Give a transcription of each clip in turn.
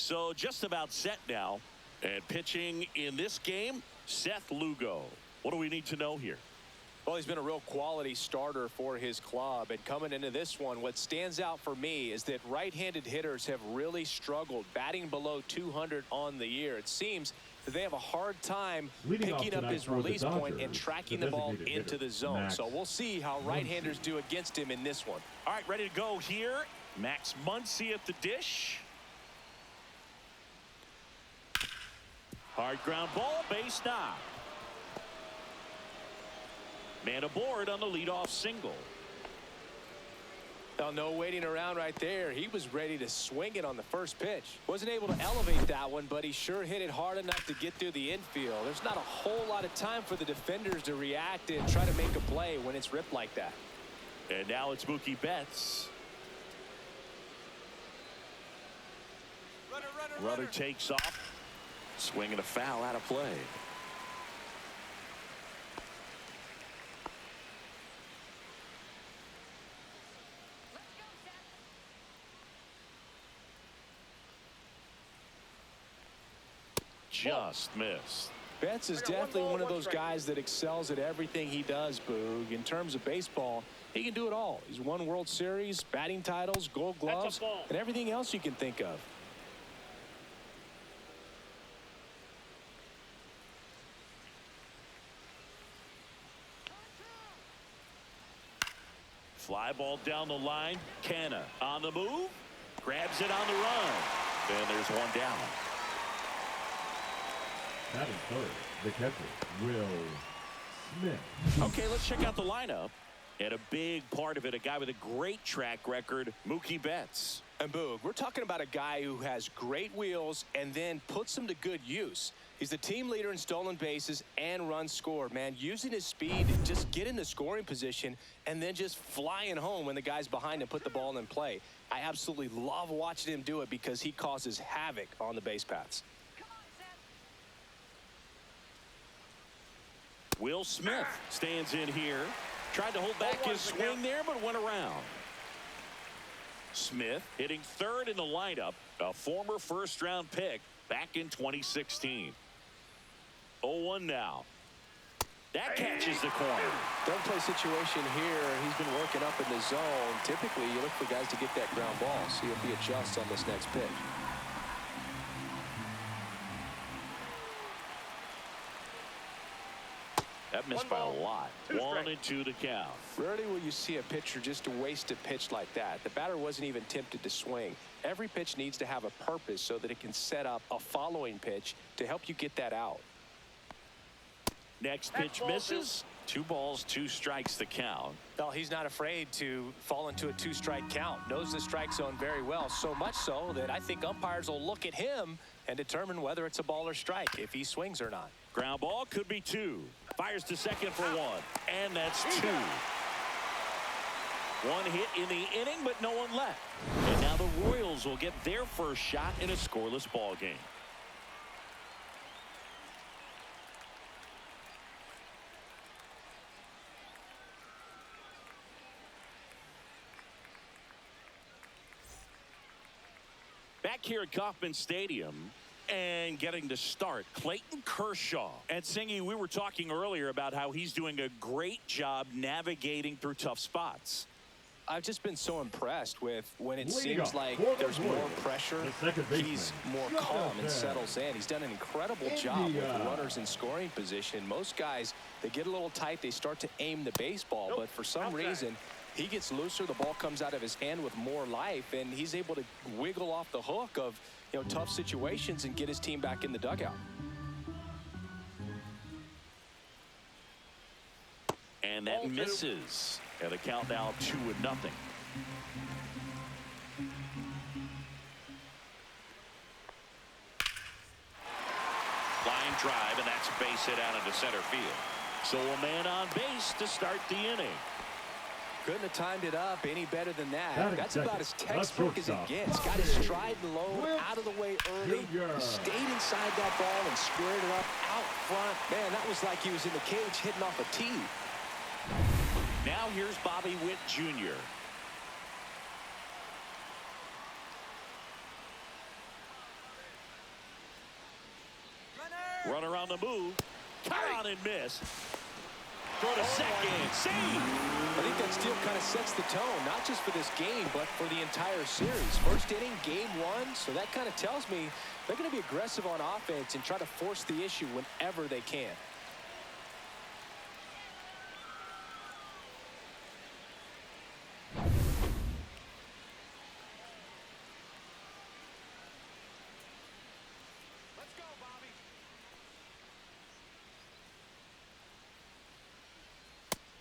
So just about set now. And pitching in this game, Seth Lugo. What do we need to know here? Well, he's been a real quality starter for his club. And coming into this one, what stands out for me is that right-handed hitters have really struggled, batting below 200 on the year. It seems that they have a hard time picking up his release point and tracking the ball into the zone. So we'll see how right-handers do against him in this one. All right, ready to go here. Max Muncy at the dish. Hard ground ball, base knock. Man aboard on the leadoff single. Now, no waiting around right there. He was ready to swing it on the first pitch. Wasn't able to elevate that one, but he sure hit it hard enough to get through the infield. There's not a whole lot of time for the defenders to react and try to make a play when it's ripped like that. And now it's Mookie Betts. Runner takes off. Swinging a foul out of play. Just missed. Betts is definitely one of those guys that excels at everything he does, Boog. In terms of baseball, he can do it all. He's won World Series, batting titles, Gold Gloves, and everything else you can think of. Fly ball down the line. Canna on the move. Grabs it on the run. And there's one down. That is third. The catcher, Will Smith. Okay, let's check out the lineup. And a big part of it, a guy with a great track record, Mookie Betts. And Boog, we're talking about a guy who has great wheels and then puts them to good use. He's the team leader in stolen bases and runs scored, man. Using his speed to just get in the scoring position and then just flying home when the guy's behind him put the ball in play. I absolutely love watching him do it because he causes havoc on the base paths. Will Smith stands in here. Tried to hold back his swing there, but went around. Smith hitting third in the lineup, a former first-round pick back in 2016. 0-1 now. That catches the corner. Double play situation here. He's been working up in the zone. Typically, you look for guys to get that ground ball. See if he adjusts on this next pitch. That missed by a lot. 1-2 to count. Rarely will you see a pitcher just waste a pitch like that. The batter wasn't even tempted to swing. Every pitch needs to have a purpose so that it can set up a following pitch to help you get that out. Next pitch misses. 2 balls, 2 strikes the count. Well, he's not afraid to fall into a 2-strike count. Knows the strike zone very well, so much so that I think umpires will look at him and determine whether it's a ball or strike, if he swings or not. Ground ball could be 2. Fires to second for 1. And that's 2. 1 hit in the inning, but no one left. And now the Royals will get their first shot in a scoreless ball game. Back here at Kauffman Stadium and getting to start, Clayton Kershaw. And Singy, we were talking earlier about how he's doing a great job navigating through tough spots. I've just been so impressed with when it seems like there's more pressure, he's more calm and settles in. He's done an incredible job with runners in scoring position. Most guys, they get a little tight, they start to aim the baseball, but for some reason, he gets looser, the ball comes out of his hand with more life, and he's able to wiggle off the hook of, you know, tough situations and get his team back in the dugout. And that misses. And the count now 2-0. Line drive, and that's a base hit out into center field. So a man on base to start the inning. Couldn't have timed it up any better than that. That's about as textbook as it gets. Got his stride low, out of the way early. He stayed inside that ball and squared it up out front. Man, that was like he was in the cage hitting off a tee. Now here's Bobby Witt Jr. Runner on the move. Caught and miss. Throw to second. Save. I think that steal kind of sets the tone, not just for this game, but for the entire series. First inning, game one, so that kind of tells me they're going to be aggressive on offense and try to force the issue whenever they can.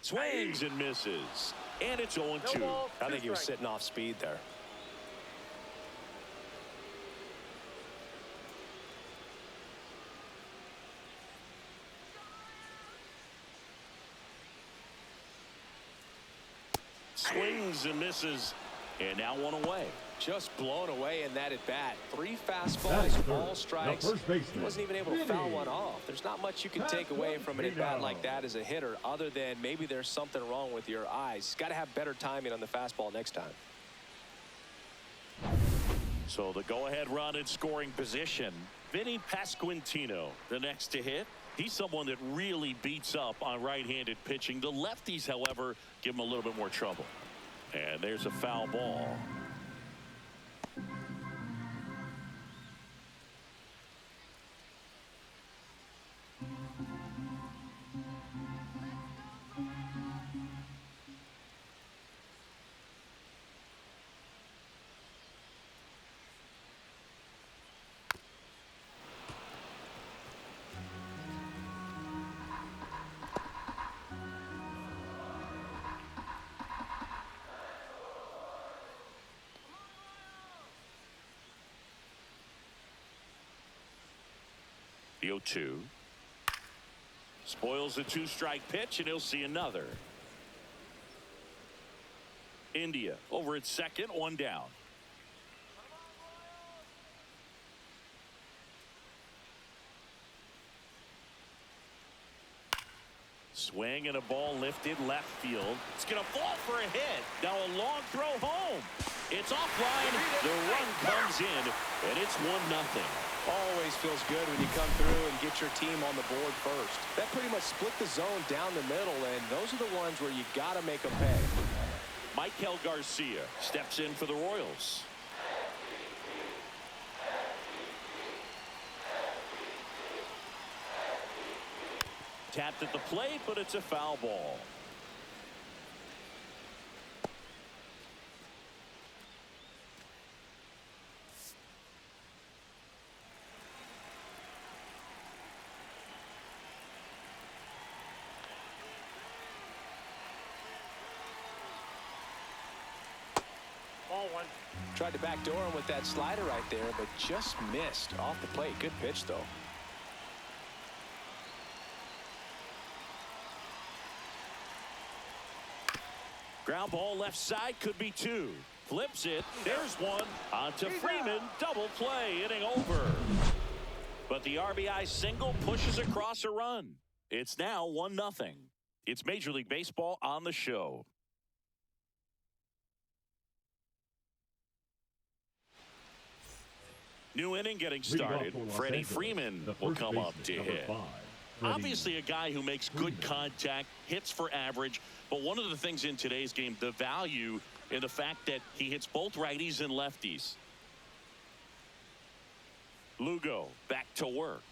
Swings and misses. And it's 0-2. I think he was sitting off speed there. Swings and misses. And now one away. Just blown away in that at bat. 3 fastballs, all strikes. He wasn't even able to foul one off. There's not much you can take away from an at bat like that as a hitter, other than maybe there's something wrong with your eyes. Got to have better timing on the fastball next time. So the go-ahead run in scoring position. Vinny Pasquantino, the next to hit. He's someone that really beats up on right-handed pitching. The lefties, however, give him a little bit more trouble. And there's a foul ball. The 0-2. Spoils the 2-strike pitch, and he'll see another. India over at second, 1 down. Swing and a ball lifted left field. It's going to fall for a hit. Now a long throw home. It's offline. The run comes in, and it's 1-0. Always feels good when you come through and get your team on the board first. That pretty much split the zone down the middle, and those are the ones where you got to make them pay. Michael Garcia steps in for the Royals. Tapped at the plate, but it's a foul ball. Tried to backdoor him with that slider right there, but just missed off the plate. Good pitch, though. Ground ball left side, could be 2. Flips it. There's 1. On to Freeman. Double play. Inning over. But the RBI single pushes across a run. It's now 1-0. It's Major League Baseball on the show. New inning getting started. Freddie Freeman will come up to hit. Obviously a guy who makes good contact, hits for average, but one of the things in today's game, the value in the fact that he hits both righties and lefties. Lugo back to work.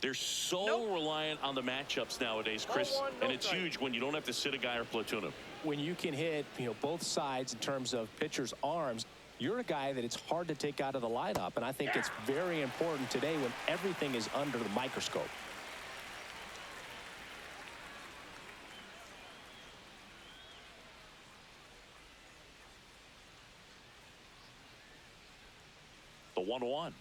They're so reliant on the matchups nowadays, Chris, and it's huge when you don't have to sit a guy or platoon him. When you can hit, both sides in terms of pitchers' arms, you're a guy that it's hard to take out of the lineup, and I think it's very important today when everything is under the microscope. The 1-1.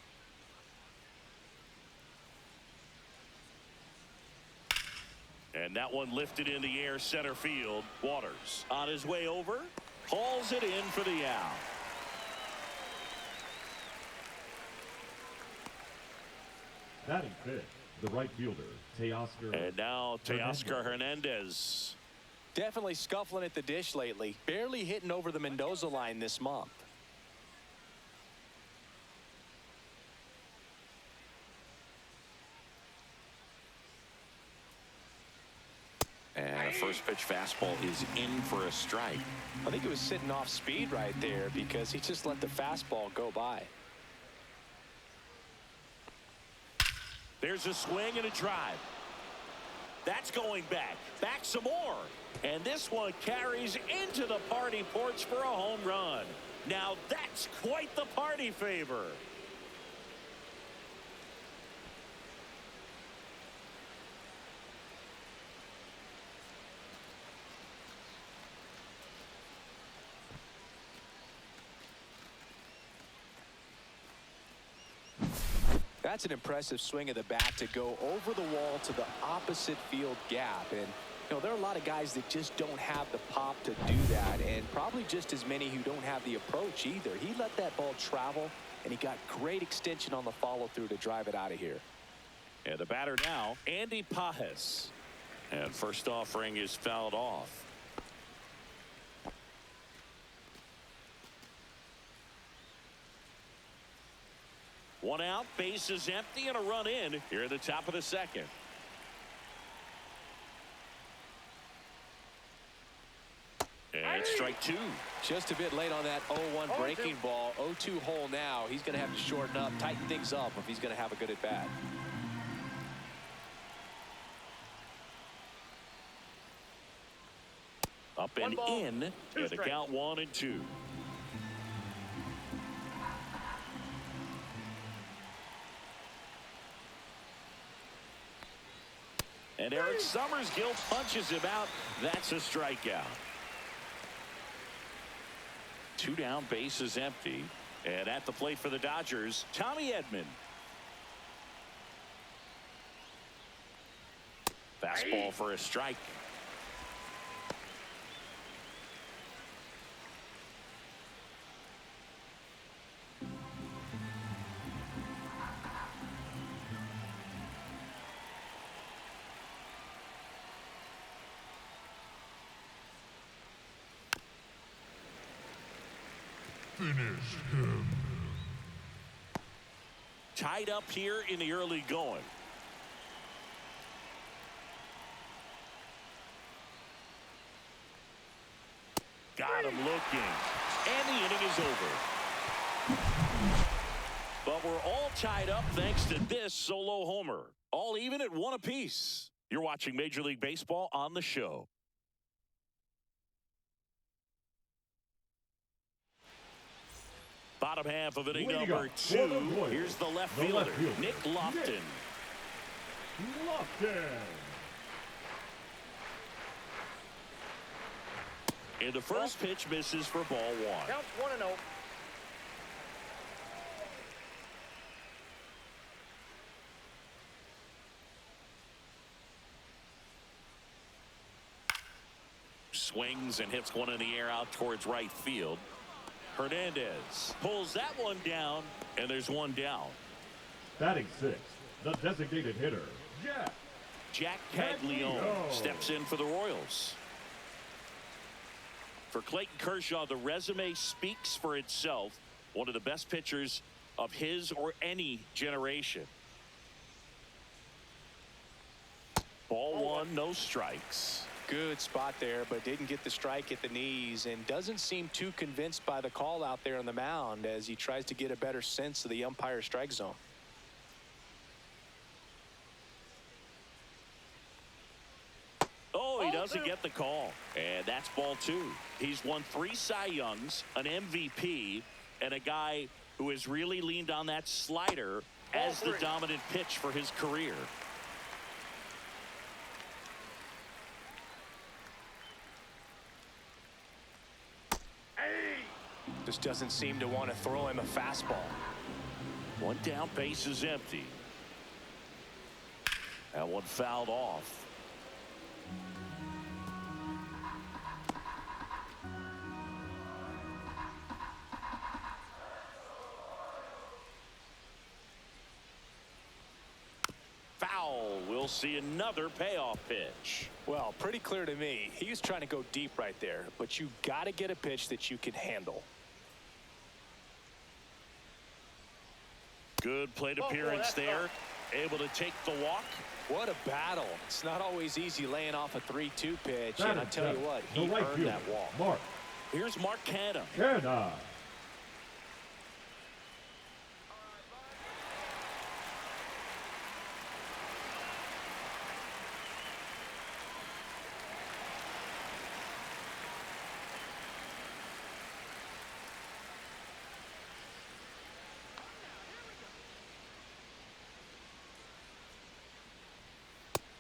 And that one lifted in the air center field. Waters on his way over. Hauls it in for the out. Batting fifth, the right fielder, Teoscar. And now Teoscar Hernandez. Definitely scuffling at the dish lately. Barely hitting over the Mendoza line this month. first pitch fastball is in for a strike. I think it was sitting off speed right there because he just let the fastball go by. There's a swing and a drive. That's going back. Back some more. And this one carries into the party porch for a home run. Now that's quite the party favor. That's an impressive swing of the bat to go over the wall to the opposite field gap. And, you know, there are a lot of guys that just don't have the pop to do that, and probably just as many who don't have the approach either. He let that ball travel, and he got great extension on the follow-through to drive it out of here. And the batter now, Andy Pajes. And first offering is fouled off. One out, base is empty, and a run in here at the top of the second. And strike two. Just a bit late on that 0-1 breaking ball. 0-2 hole now. He's going to have to shorten up, tighten things up if he's going to have a good at bat. Up and in, and the count 1-2. And Eric Summersgill punches him out. That's a strikeout. Two down, base is empty. And at the plate for the Dodgers, Tommy Edman. Fastball for a strike. Finish him. Tied up here in the early going. Got him looking. And the inning is over. But we're all tied up thanks to this solo homer. All even at one apiece. You're watching Major League Baseball on the show. Bottom half of inning number 2. Here's the left fielder, Nick Lofton. And the first pitch misses for ball 1. Counts 1-0. Swings and hits one in the air out towards right field. Hernandez pulls that one down, and there's one down. Batting 6, the designated hitter, Jack Caglione steps in for the Royals. For Clayton Kershaw, the resume speaks for itself. One of the best pitchers of his or any generation. Ball 1, no strikes. Good spot there, but didn't get the strike at the knees and doesn't seem too convinced by the call out there on the mound as he tries to get a better sense of the umpire strike zone. Oh, he doesn't get the call. And that's ball 2. He's won 3 Cy Youngs, an MVP, and a guy who has really leaned on that slider as the dominant pitch for his career. Just doesn't seem to want to throw him a fastball. One down, base is empty. That one fouled off. Foul. We'll see another payoff pitch. Well, pretty clear to me. He was trying to go deep right there, but you got to get a pitch that you can handle. Good plate appearance there. able to take the walk. What a battle. It's not always easy laying off a 3-2 pitch. That And I tell you what, he right earned fielder, that walk. Mark Here's Mark Canha. Canha.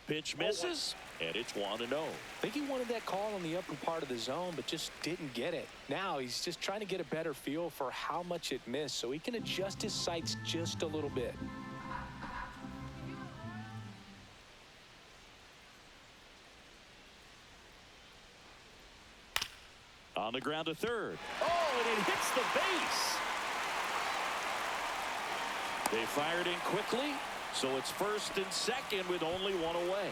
Pitch misses, and it's 1-0. I think he wanted that call on the upper part of the zone, but just didn't get it. Now he's just trying to get a better feel for how much it missed so he can adjust his sights just a little bit. On the ground to third. Oh, and it hits the base. They fired in quickly, so it's first and second with only one away.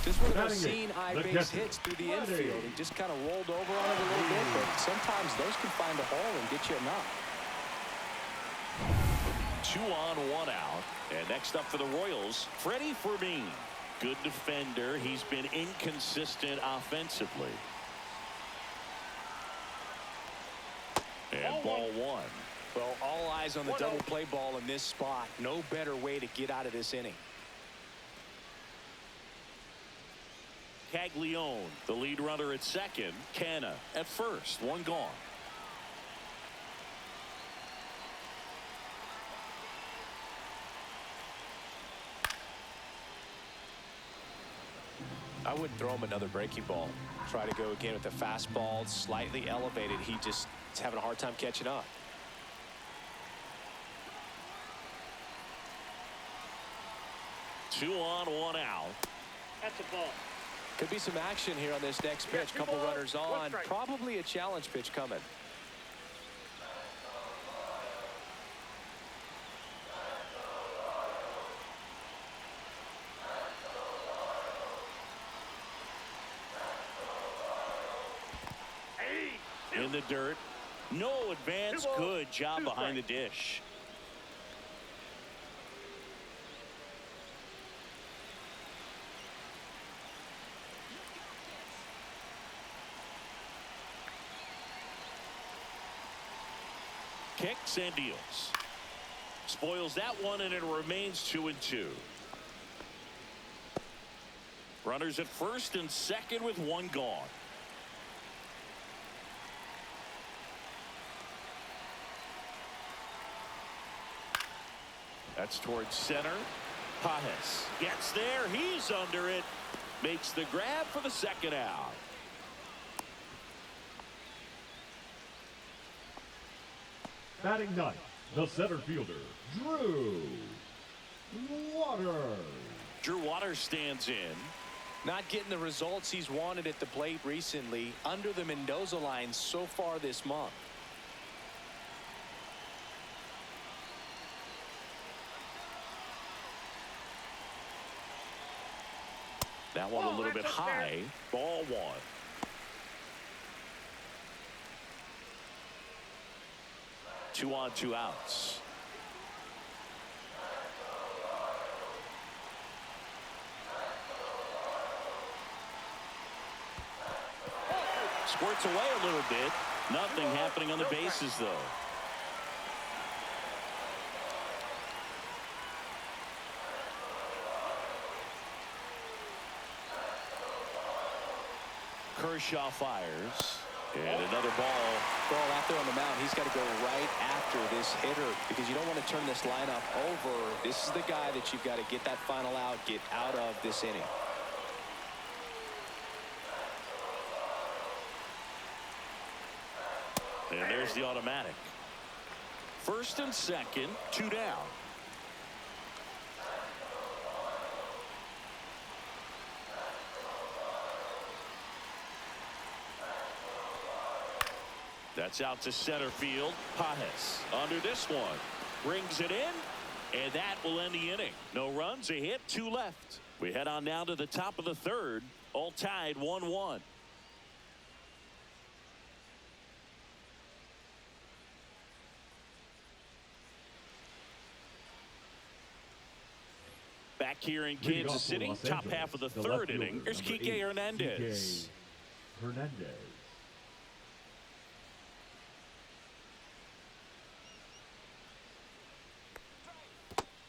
Just one of those seeing eye base hits through the infield. He just kind of rolled over on it a little bit, but sometimes those can find a hole and get you a knock. 2 on, 1 out. And next up for the Royals, Freddie Fermin. Good defender. He's been inconsistent offensively. And ball 1. Well, all eyes on the double play ball in this spot. No better way to get out of this inning. Caglione, the lead runner at second. Canha at first. 1 gone. I wouldn't throw him another breaking ball. Try to go again with the fastball, slightly elevated. He just is having a hard time catching up. Two on, 1 out. That's a ball. Could be some action here on this next pitch. Couple runners on. Probably a challenge pitch coming. In the dirt. No advance. Good job behind the dish. Kicks and deals. Spoils that one, and it remains 2-2. Runners at first and second with 1 gone. That's towards center. Pajes gets there. He's under it. Makes the grab for the second out. Batting ninth, the center fielder, Drew Waters. Drew Waters stands in. Not getting the results he's wanted at the plate recently. Under the Mendoza line so far this month. That one a little bit high. Ball 1. Two on, 2 outs. Squirts away a little bit. Nothing happening on the bases, though. Kershaw fires. And another ball. Well, out there on the mound, he's got to go right after this hitter because you don't want to turn this lineup over. This is the guy that you've got to get that final out, get out of this inning. And there's the automatic. First and second, 2 down. That's out to center field. Pajes under this one. Brings it in, and that will end the inning. No runs, a hit, 2 left. We head on down to the top of the third. All tied 1-1. Back here in Kansas City, top half of the third inning. Here's Kike Hernandez.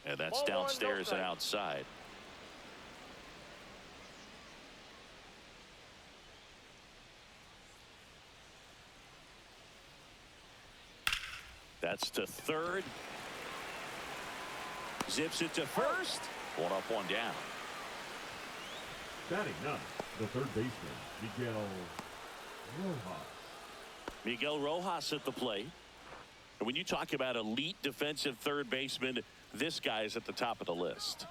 And that's downstairs and outside. That's to third. Zips it to first. One up, one down. Batting ninth, the third baseman, Miguel Rojas. Miguel Rojas at the plate. And when you talk about elite defensive third baseman, this guy is at the top of the list.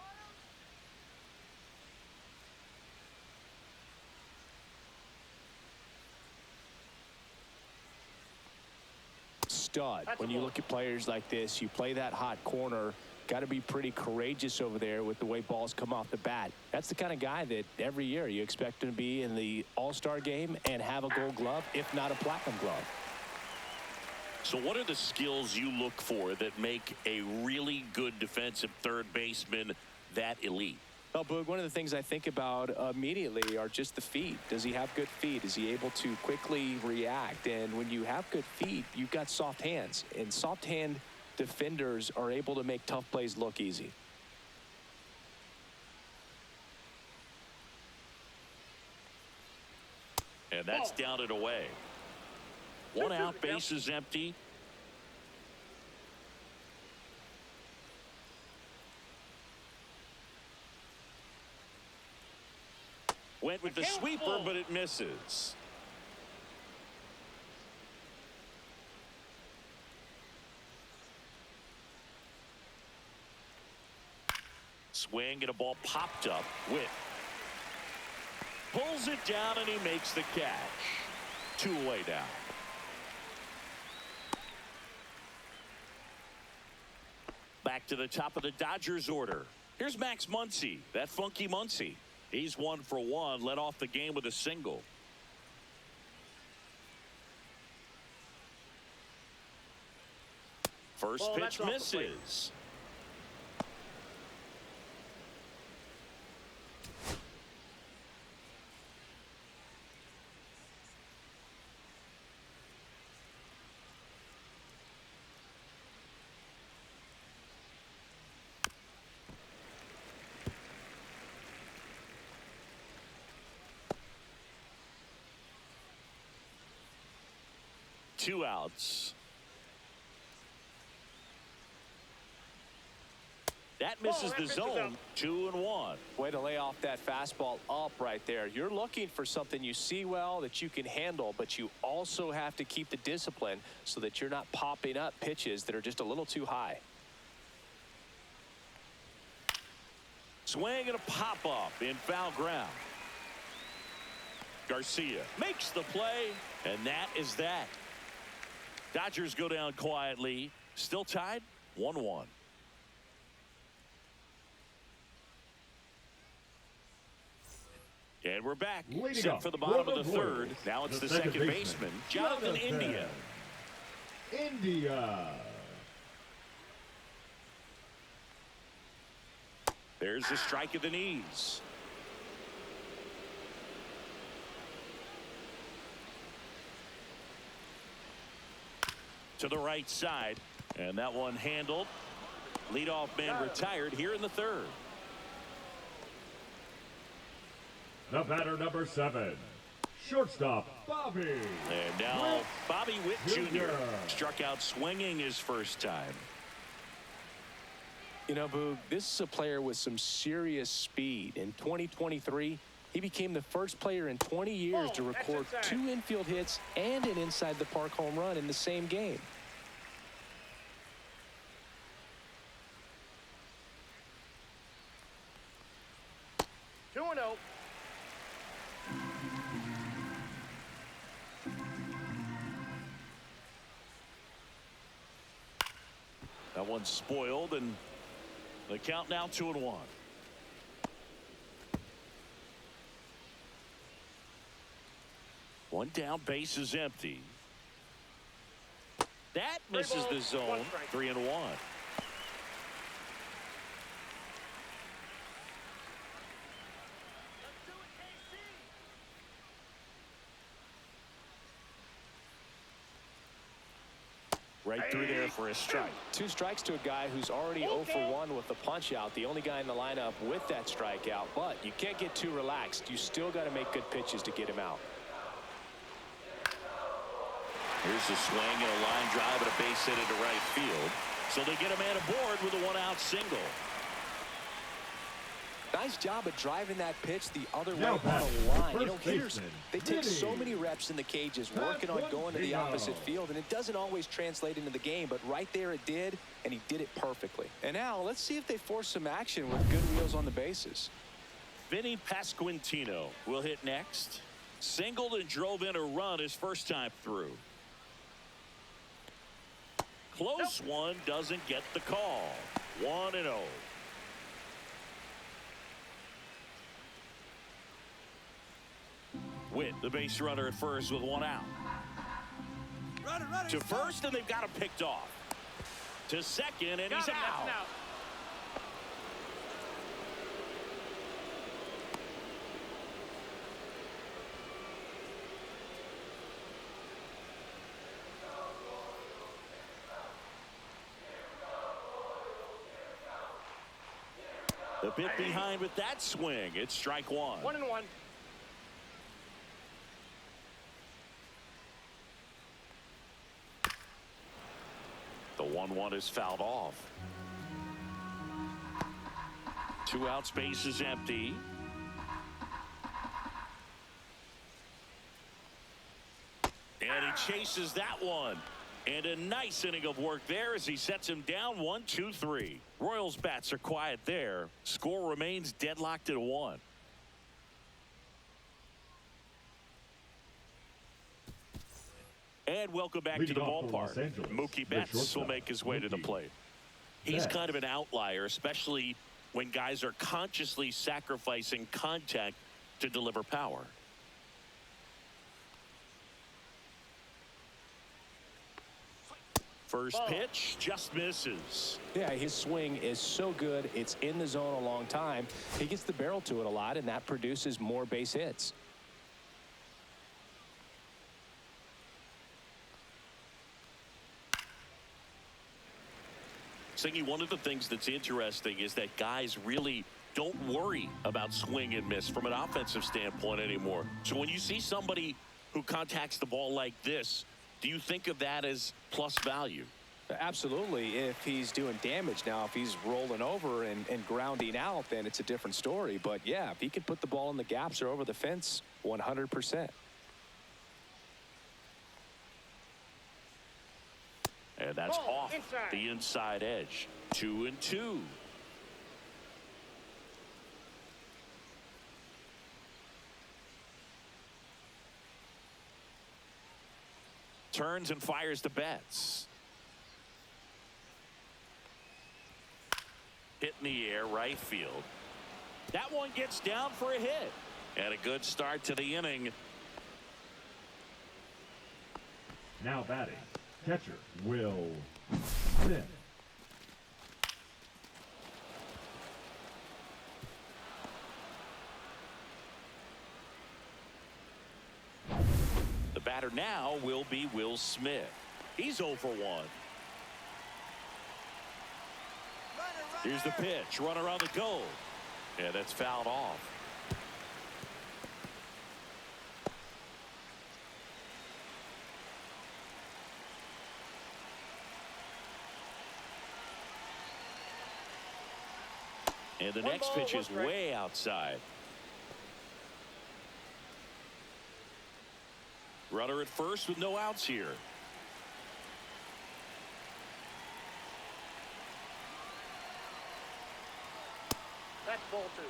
Stud. When you look at players like this, you play that hot corner, got to be pretty courageous over there with the way balls come off the bat. That's the kind of guy that every year you expect him to be in the All-Star game and have a Gold Glove, if not a Platinum Glove. So what are the skills you look for that make a really good defensive third baseman that elite? Well, Boog, one of the things I think about immediately are just the feet. Does he have good feet? Is he able to quickly react? And when you have good feet, you've got soft hands. And soft hand defenders are able to make tough plays look easy. And that's down and away. One out, base is empty. Went with the sweeper, but it misses. Swing and a ball popped up. Witt pulls it down and he makes the catch. Two away down. Back to the top of the Dodgers order. Here's Max Muncy, that funky Muncy. He's 1 for 1, led off the game with a single. First pitch misses. Two outs. That misses the zone. 2-1. Way to lay off that fastball up right there. You're looking for something you see well that you can handle, but you also have to keep the discipline so that you're not popping up pitches that are just a little too high. Swing and a pop up in foul ground. Garcia makes the play, and that is that. Dodgers go down quietly. Still tied 1-1. And we're back. Set for the bottom of the third. Now it's the second baseman, Jonathan India. There's the strike at the knees. To the right side, and that one handled. Leadoff man retired here in the third. The batter, number 7, shortstop Bobby. And now Bobby Witt Jr. struck out swinging his first time. You know, Boog, this is a player with some serious speed. In 2023, he became the first player in 20 years to record 2 infield hits and an inside the park home run in the same game. That one's spoiled, and the count now 2-1. One down, base is empty. That misses the zone. 3-1. Right through there for a strike. 2 strikes to a guy who's already 0 for 1 with the punch out. The only guy in the lineup with that strikeout. But you can't get too relaxed. You still got to make good pitches to get him out. Here's a swing and a line drive and a base hit into right field. So they get a man aboard with a 1-out single. Nice job of driving that pitch the other way on the line. You know, hitters, they take so many reps in the cages working on going to the opposite field, and it doesn't always translate into the game, but right there it did, and he did it perfectly. And now let's see if they force some action with good wheels on the bases. Vinny Pasquantino will hit next. Singled and drove in a run his first time through. Close one, doesn't get the call. 1-0. Witt, the base runner at first with 1 out. To first, and they've got him picked off. To second, and he's out. A bit behind with that swing. It's strike 1. 1-1. The 1-1 is fouled off. 2 outs, base is empty. And he chases that one. And a nice inning of work there as he sets him down 1-2-3. Royals bats are quiet there. Score remains deadlocked at 1. And welcome back to the ballpark. Mookie Betts will make his way to the plate. He's kind of an outlier, especially when guys are consciously sacrificing contact to deliver power. First pitch just misses. Yeah, his swing is so good. It's in the zone a long time. He gets the barrel to it a lot, and that produces more base hits. Singy, one of the things that's interesting is that guys really don't worry about swing and miss from an offensive standpoint anymore. So when you see somebody who contacts the ball like this, do you think of that as plus value? Absolutely, if he's doing damage. Now, if he's rolling over and grounding out, then it's a different story. But, yeah, if he can put the ball in the gaps or over the fence, 100%. And that's off the inside edge. 2-2. Turns and fires to Betts. Hit in the air, right field. That one gets down for a hit. And a good start to the inning. Now batting, catcher Will Smith. The batter now will be Will Smith. He's 0 for 1. Here's the pitch. Runner on the go. And that's fouled off. And the next pitch is way outside. Runner at first with no outs here. That's ball 2.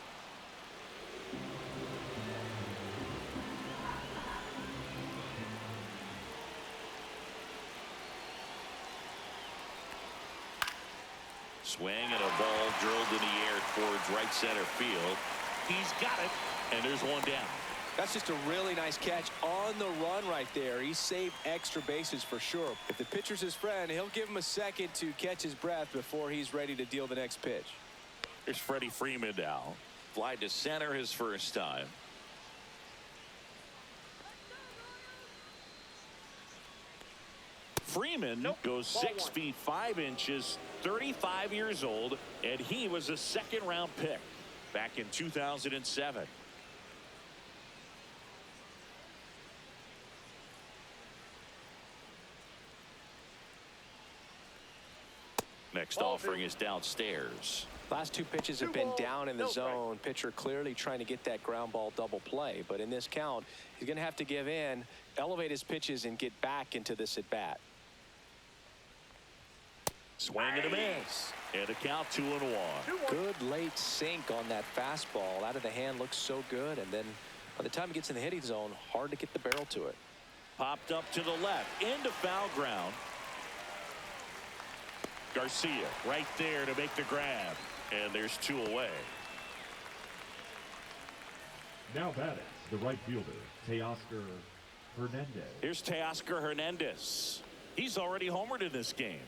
Swing and a ball drilled in the air towards right center field. He's got it, and there's one down. That's just a really nice catch on the run right there. He saved extra bases for sure. If the pitcher's his friend, he'll give him a second to catch his breath before he's ready to deal the next pitch. Here's Freddie Freeman now. Fly to center his first time. Freeman goes 6 feet 5 inches, 35 years old, and he was a second-round pick back in 2007. Next offering is downstairs. Last two pitches have been down in the zone. Pitcher clearly trying to get that ground ball double play. But in this count, he's going to have to give in, elevate his pitches, and get back into this at bat. Swing and a miss. And a count 2-1. Good late sink on that fastball. Out of the hand, looks so good. And then by the time it gets in the hitting zone, hard to get the barrel to it. Popped up to the left. Into foul ground. Garcia right there to make the grab. And there's 2 away. Now batting, the right fielder, Teoscar Hernandez. Here's Teoscar Hernandez. He's already homered in this game.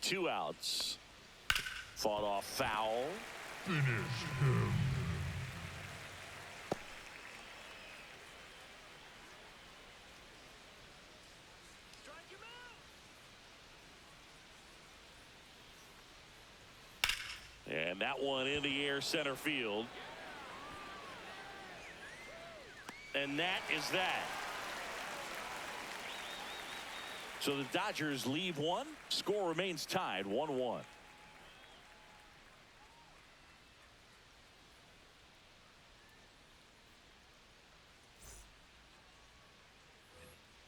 Two outs. Fought off foul. Finish him. And that one in the air center field. And that is that. So the Dodgers leave one. Score remains tied 1-1.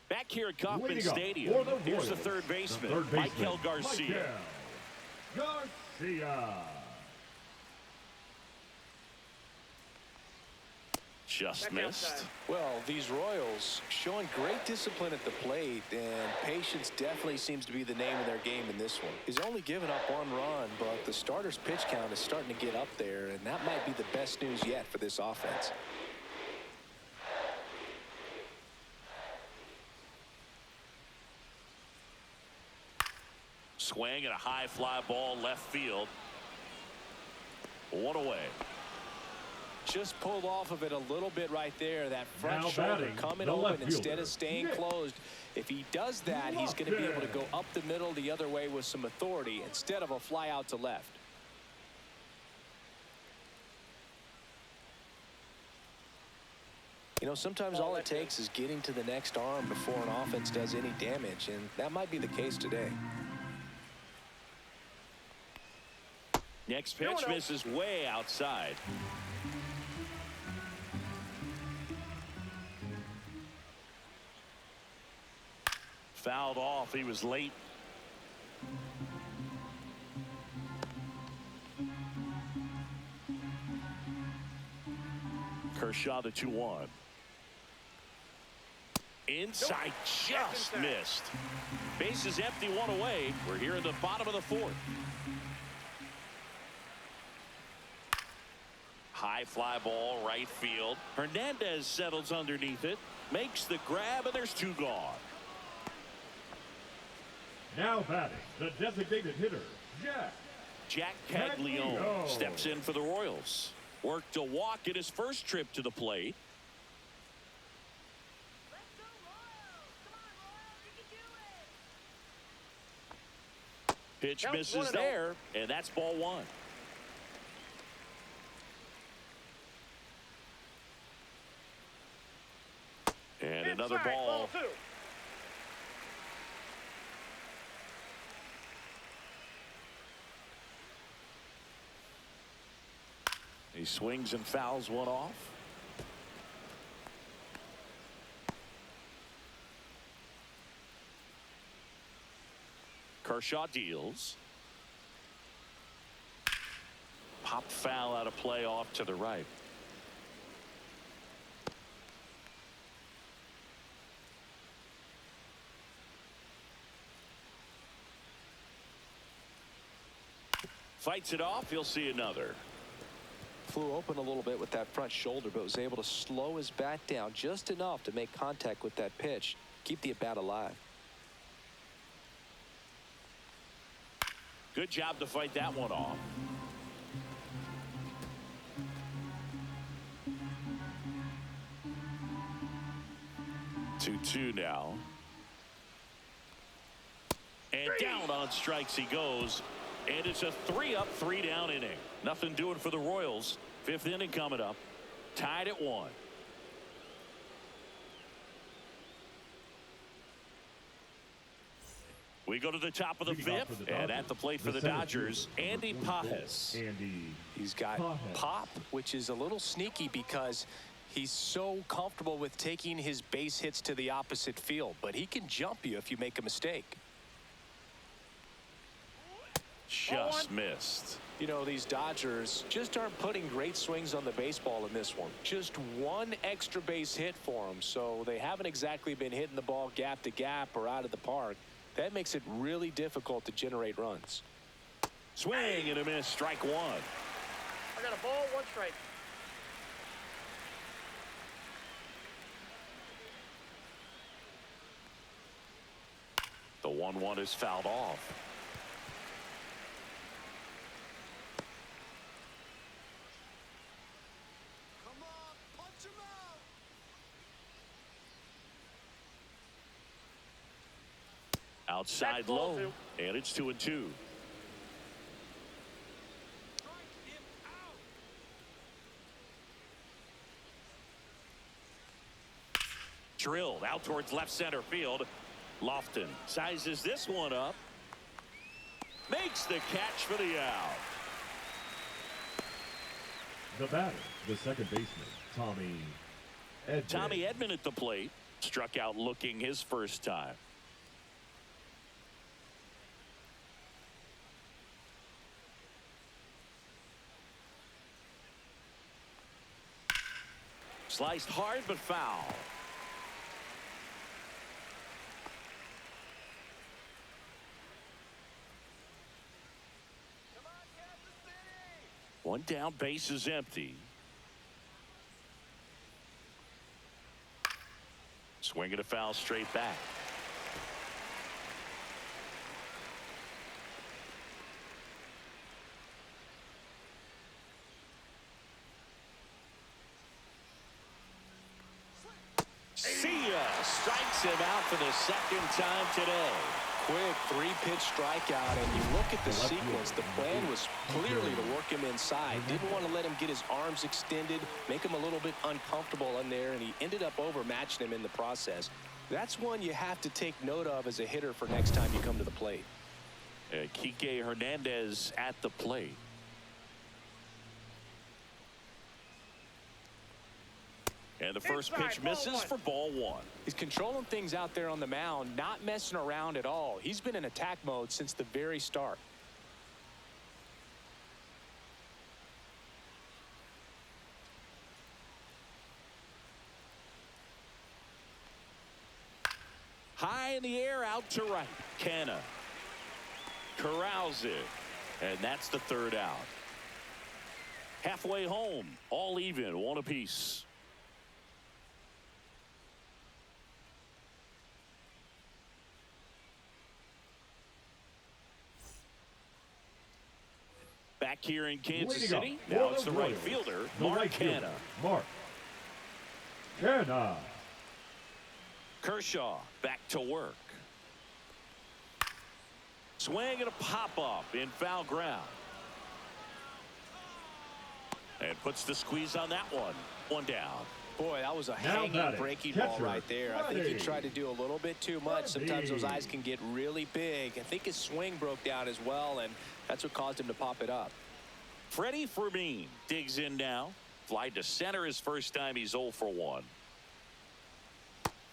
Back here at Kauffman Stadium, here's the third baseman, Michael Garcia. Just missed. Well, these Royals showing great discipline at the plate, and patience definitely seems to be the name of their game in this one. He's only given up 1 run, but the starter's pitch count is starting to get up there, and that might be the best news yet for this offense. Swing and a high fly ball left field. 1 away. Just pulled off of it a little bit right there. That front shoulder coming open instead of staying closed. If he does that, he's going to be able to go up the middle the other way with some authority instead of a fly out to left. You know, sometimes all it takes is getting to the next arm before an offense does any damage, and that might be the case today. Next pitch misses way outside. Fouled off. He was late. Kershaw the 2-1. Inside, just missed. Base is empty, 1 away. We're here at the bottom of the 4th. High fly ball right field. Hernandez settles underneath it, makes the grab, and there's 2 gone. Now batting, the designated hitter, Jack Caglione steps in for the Royals. Worked a walk in his first trip to the plate. Pitch misses there, and that's ball 1. And another ball. He swings and fouls one off. Kershaw deals. Popped foul out of play off to the right. Fights it off. He'll see another. Flew open a little bit with that front shoulder, but was able to slow his bat down just enough to make contact with that pitch. Keep the at-bat alive. Good job to fight that one off. 2-2 now. And down on strikes he goes. And it's a 3-up, 3-down inning. Nothing doing for the Royals. 5th inning coming up. Tied at 1. We go to the top of the 5th, and at the plate for the Dodgers, Andy Pages. He's got pop, which is a little sneaky because he's so comfortable with taking his base hits to the opposite field, but he can jump you if you make a mistake. Just missed. You know, these Dodgers just aren't putting great swings on the baseball in this one. Just one extra base hit for them, so they haven't exactly been hitting the ball gap to gap or out of the park. That makes it really difficult to generate runs. Swing and a miss. Strike 1. I got a ball, 1 strike. The 1-1 is fouled off. Come on, punch him out. Outside low, and it's 2-2. Drilled out towards left center field. Lofton sizes this one up. Makes the catch for the out. The batter, the second baseman, Tommy Edman. Tommy Edman at the plate. Struck out looking his first time. Sliced hard but foul. One down, base is empty. Swinging a foul straight back. See ya. Strikes him out for the second time today. Quick 3-pitch strikeout, and you look at the sequence. The plan was clearly to work him inside. Didn't want to let him get his arms extended, make him a little bit uncomfortable in there, and he ended up overmatching him in the process. That's one you have to take note of as a hitter for next time you come to the plate. Kike Hernandez at the plate. And the first pitch misses for ball 1. He's controlling things out there on the mound, not messing around at all. He's been in attack mode since the very start. High in the air, out to right. Canna corrals it, and that's the 3rd out. Halfway home, all even, 1 apiece. Back here in Kansas City, now it's the right fielder, Mark Canna. Mark Canna. Kershaw back to work. Swing and a pop-up in foul ground. And puts the squeeze on that one. 1 down. Boy, that was a hanging breaking ball right there. I think he tried to do a little bit too much. Sometimes those eyes can get really big. I think his swing broke down as well, and that's what caused him to pop it up. Freddie Fermin digs in now. Fly to center his first time. He's 0 for 1.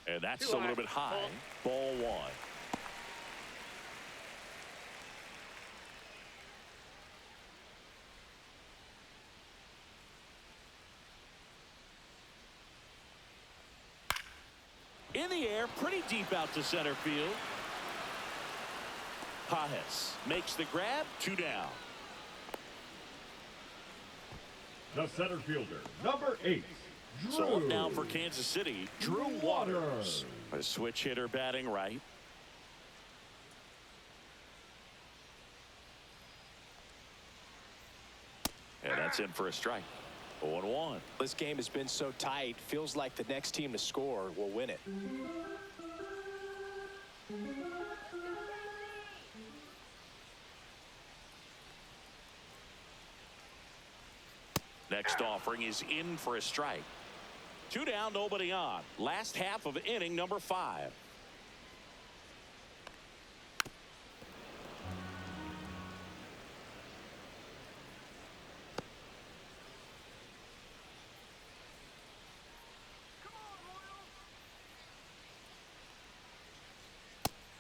And that's a little bit high. Ball 1. In the air, pretty deep out to center field. Pages makes the grab, 2 down. the center fielder, number 8, Drew. So up now for Kansas City, Drew Waters. A switch hitter batting right. And that's in for a strike. 0-1. This game has been so tight. Feels like the next team to score will win it. Next offering is in for a strike. 2 down, nobody on. Last half of inning number 5.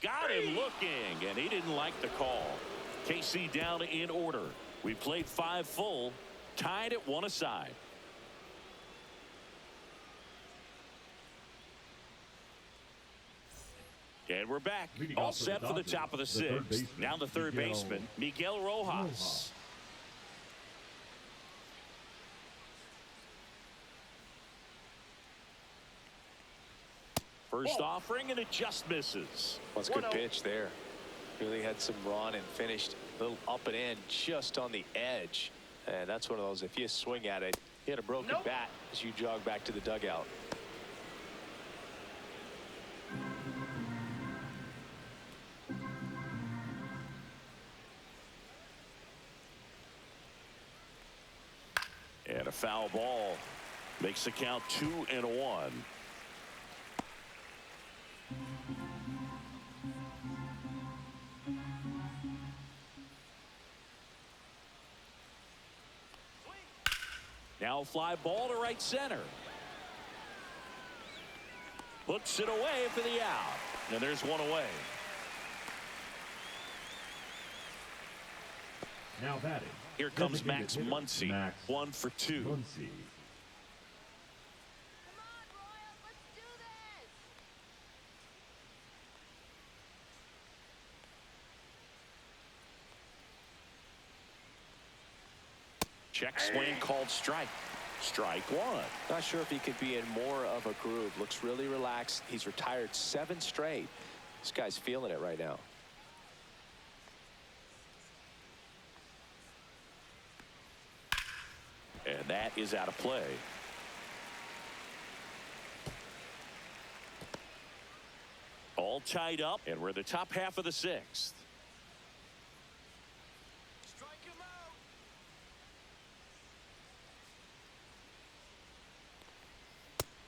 Got him looking, and he didn't like the call. KC down in order. We played 5 full, tied at 1 aside. And we're back. All set for the top of the 6th. Now the third baseman, Miguel Rojas. First offering, and it just misses. Well, it's a good pitch there. Really had some run and finished a little up and in just on the edge. And that's one of those, if you swing at it, you hit a broken bat as you jog back to the dugout. And a foul ball makes the count 2-1. Now fly ball to right center. Puts it away for the out. And there's one away. Now batting. Here comes Max Muncy. 1 for 2. Muncy. Come on, Royal, let's do this. Check swing called strike. Strike 1. Not sure if he could be in more of a groove. Looks really relaxed. He's retired 7 straight. This guy's feeling it right now. And that is out of play. All tied up, and we're the top half of the 6th. Strike him out.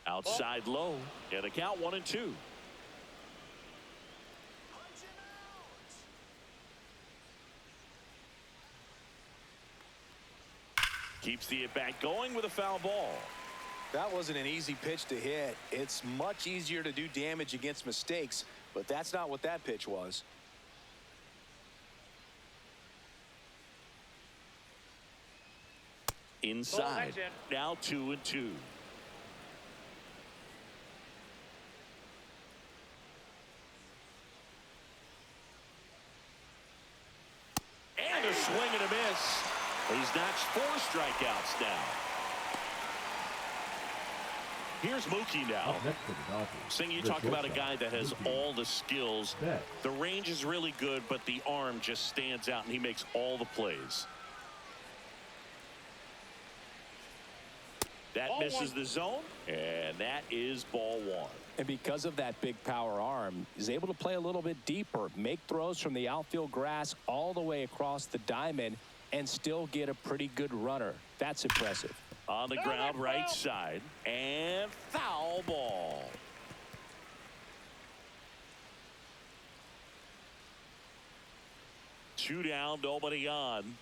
Outside low, and the count 1-2. Punch him out. Keeps the at-bat going with a foul ball. That wasn't an easy pitch to hit. It's much easier to do damage against mistakes, but that's not what that pitch was. Inside. that's in. Now 2-2. And a swing and a miss. He's notched 4 strikeouts now. Here's Mookie now. Up next for the Dodgers. Sing, you the talk about a shortstop, guy that has Mookie all the skills. Betts. The range is really good, but the arm just stands out, and he makes all the plays. That Ball misses 1. the zone, and that is ball 1. And because of that big power arm, he's able to play a little bit deeper, make throws from the outfield grass all the way across the diamond, and still get a pretty good runner. That's impressive. On the ground, right side, and foul ball. Two down, nobody on.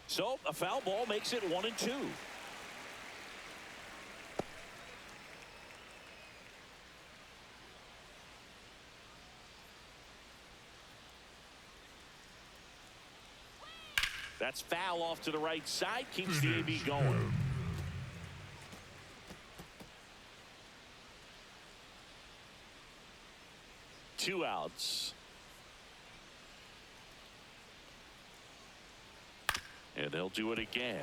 So a foul ball makes it 1-2. That's foul off to the right side, keeps the AB going. Two outs. And they'll do it again.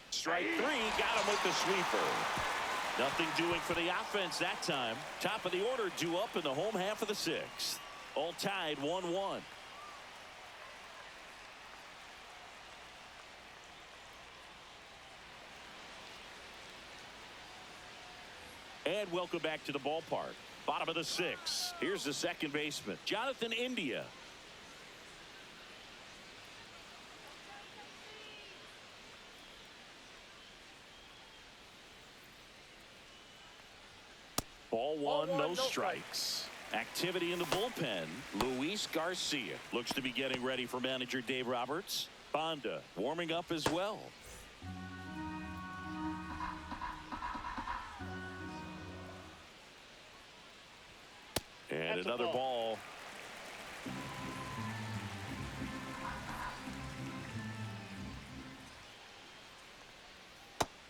Strike three, got him with the sweeper. Nothing doing for the offense that time. Top of the order due up in the home half of the sixth. All tied 1-1. And welcome back to the ballpark. Bottom of the sixth. Here's the second baseman, Jonathan India. Ball one, no strikes. Activity in the bullpen. Luis Garcia looks to be getting ready for manager Dave Roberts. Bonda warming up as well. And That's another ball.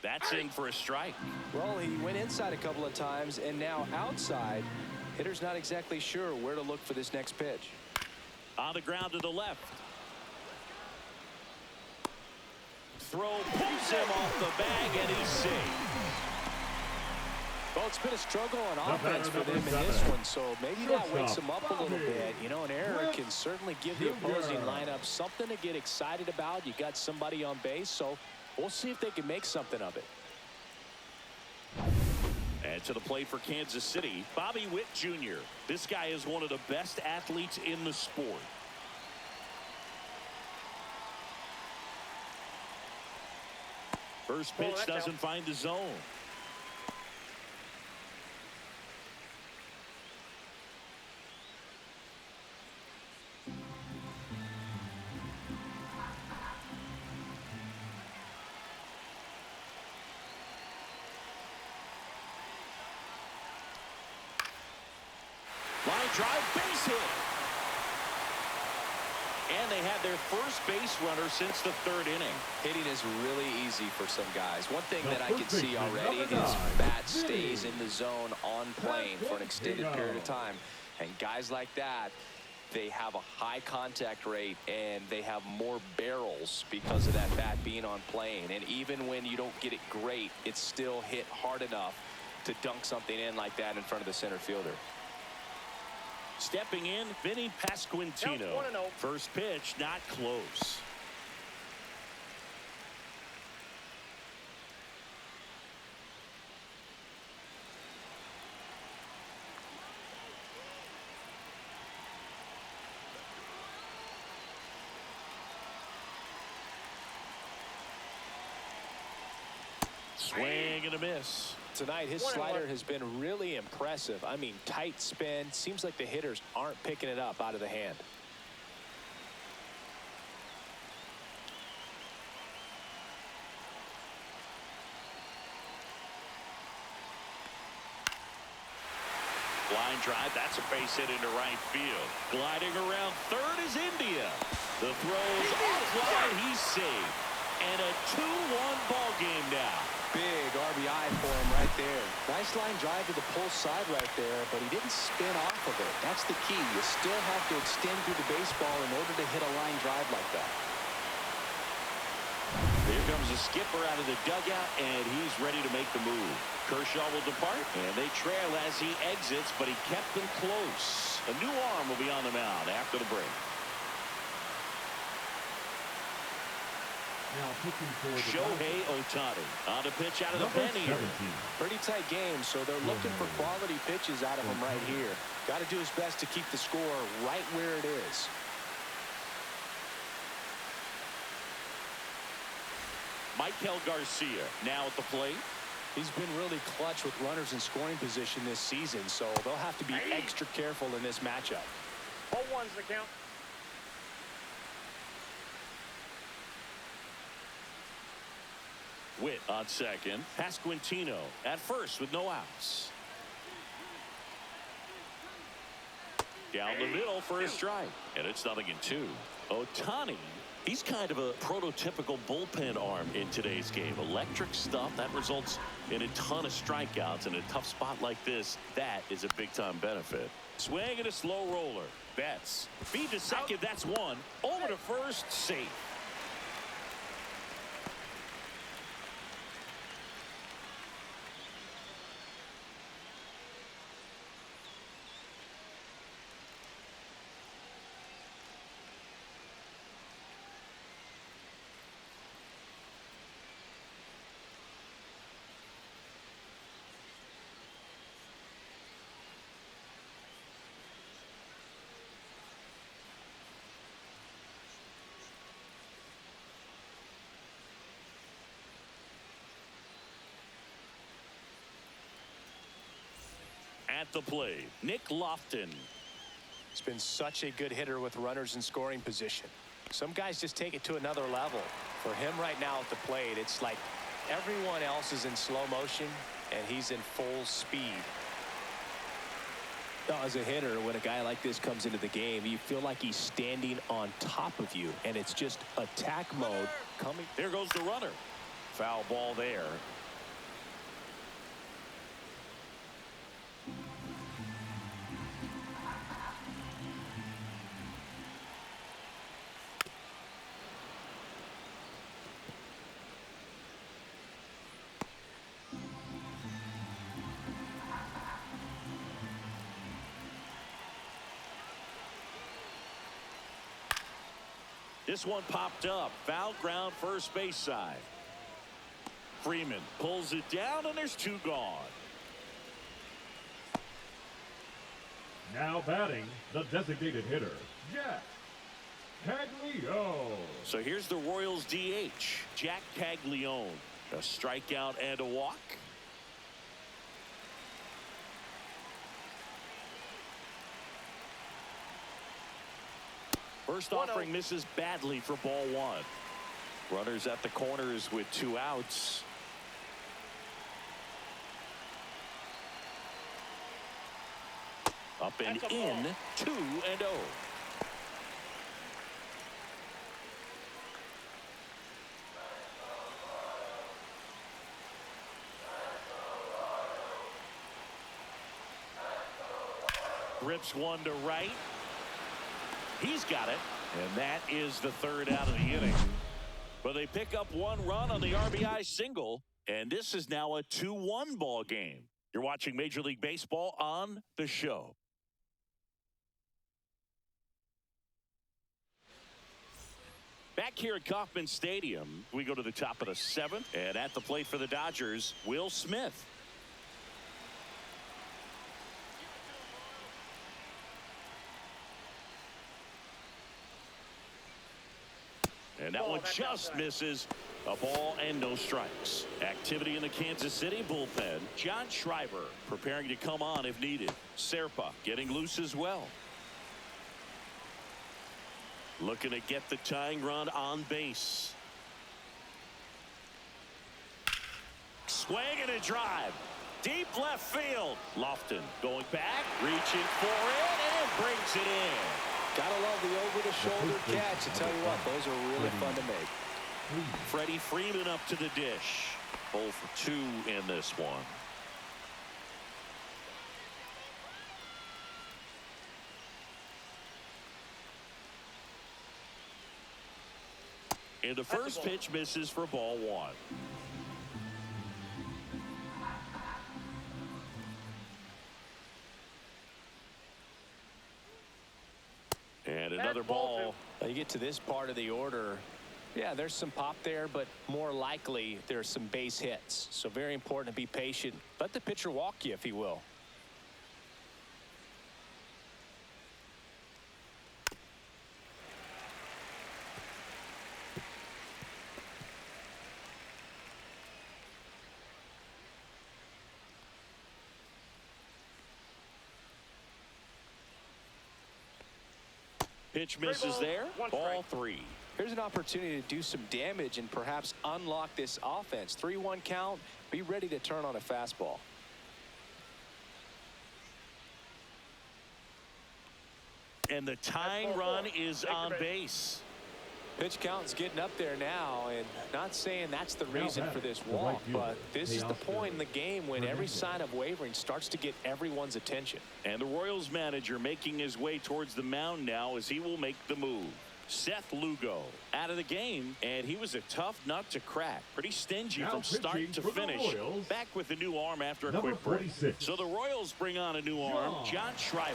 That's in for a strike. Well, he went inside a couple of times and now outside. Hitter's not exactly sure where to look for this next pitch. On the ground to the left. Throw pulls him off the bag and he's safe. Well, it's been a struggle on offense for them in this one, so maybe that wakes them up a little bit. You know, an error can certainly give the opposing lineup something to get excited about. You got somebody on base, so we'll see if they can make something of it. And to the plate for Kansas City, Bobby Witt Jr. This guy is one of the best athletes in the sport. First pitch doesn't find the zone. Line drive, base hit. And they had their first base runner since the third inning. Hitting is really easy for some guys. One thing that I can see already is bat stays in the zone on plane for an extended period of time. And guys like that, they have a high contact rate and they have more barrels because of that bat being on plane. And even when you don't get it great, it's still hit hard enough to dunk something in like that in front of the center fielder. Stepping in, Vinny Pasquantino. First pitch, not close. Swing and a miss. Tonight, his slider has been really impressive. I mean, tight spin. Seems like the hitters aren't picking it up out of the hand. Line drive, that's a base hit into right field. Gliding around third is India. The throw's offline, he's safe. And a 2-1 ball game now. Big RBI for him right there. Nice line drive to the pull side right there, but he didn't spin off of it. That's the key. You still have to extend through the baseball in order to hit a line drive like that. Here comes the skipper out of the dugout, and he's ready to make the move. Kershaw will depart, and they trail as he exits, but he kept them close. A new arm will be on the mound after the break. Now pitching for the Shohei Ohtani on the pitch out of the pen here. Pretty tight game, so they're looking for quality pitches out of him right here. Got to do his best to keep the score right where it is. Michael Garcia now at the plate. He's been really clutch with runners in scoring position this season, so they'll have to be extra careful in this matchup. 0-1's the count. Witt on second. Pasquantino at first with no outs. Down the middle for a strike. And it's 0-2. Ohtani He's kind of a prototypical bullpen arm in today's game. Electric stuff that results in a ton of strikeouts. In a tough spot like this, that is a big-time benefit. Swing and a slow roller. Betts. Feed to second. That's one. Over to first. Safe. At the plate, Nick Lofton. He's been such a good hitter with runners in scoring position. Some guys just take it to another level. For him right now at the plate, it's like everyone else is in slow motion and he's in full speed. Now, as a hitter, when a guy like this comes into the game, you feel like he's standing on top of you, and it's just attack mode coming. There goes the runner. Foul ball there. This one popped up. Foul ground, first base side. Freeman pulls it down, and there's two gone. Now batting, the designated hitter, Jack Caglione. So here's the Royals DH, Jack Caglione. A strikeout and a walk. First offering misses badly for ball one. Runners at the corners with 2 outs. Up and in, 2-0. Rips one to right. He's got it, and that is the third out of the inning. But they pick up 1 run on the RBI single, and this is now a 2-1 ball game. You're watching Major League Baseball on The Show. Back here at Kauffman Stadium, we go to the top of the 7th, and at the plate for the Dodgers, Will Smith. And that one just misses. A ball and no strikes. Activity in the Kansas City bullpen. John Schreiber preparing to come on if needed. Serpa getting loose as well. Looking to get the tying run on base. Swing and a drive. Deep left field. Lofton going back, reaching for it, and brings it in. Gotta love the over-the-shoulder catch. I tell you what, those are really fun to make. Freddie Freeman up to the dish. 0 for 2 in this one. And the first pitch misses for ball 1. And another ball. Now you get to this part of the order. Yeah, there's some pop there, but more likely there's some base hits. So very important to be patient. Let the pitcher walk you, if he will. Pitch misses there. Ball 3. Here's an opportunity to do some damage and perhaps unlock this offense. 3-1 count. Be ready to turn on a fastball. And the tying run is on base. Pitch count's getting up there now, and not saying that's the reason for this the right walk, fielder, but this is the Teoscar point in the game when every Hernandez. sign of wavering starts to get everyone's attention. And the Royals manager making his way towards the mound now as he will make the move. Seth Lugo out of the game, and he was a tough nut to crack. Pretty stingy Now from start pitching to for the finish. Royals, Back with a new arm after a number quick break. 46. So the Royals bring on a new arm, John Schreiber.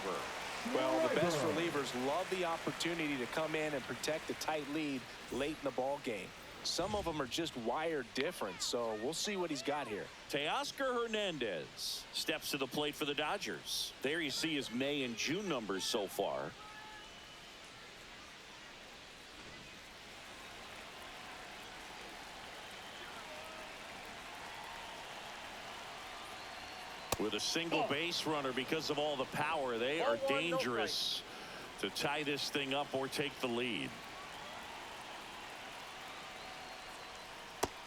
Well, the best relievers love the opportunity to come in and protect a tight lead late in the ball game. Some of them are just wired different, so we'll see what he's got here. Teoscar Hernandez steps to the plate for the Dodgers. There you see his May and June numbers so far. With a single base runner because of all the power, they are 1-1, no dangerous to tie this thing up or take the lead.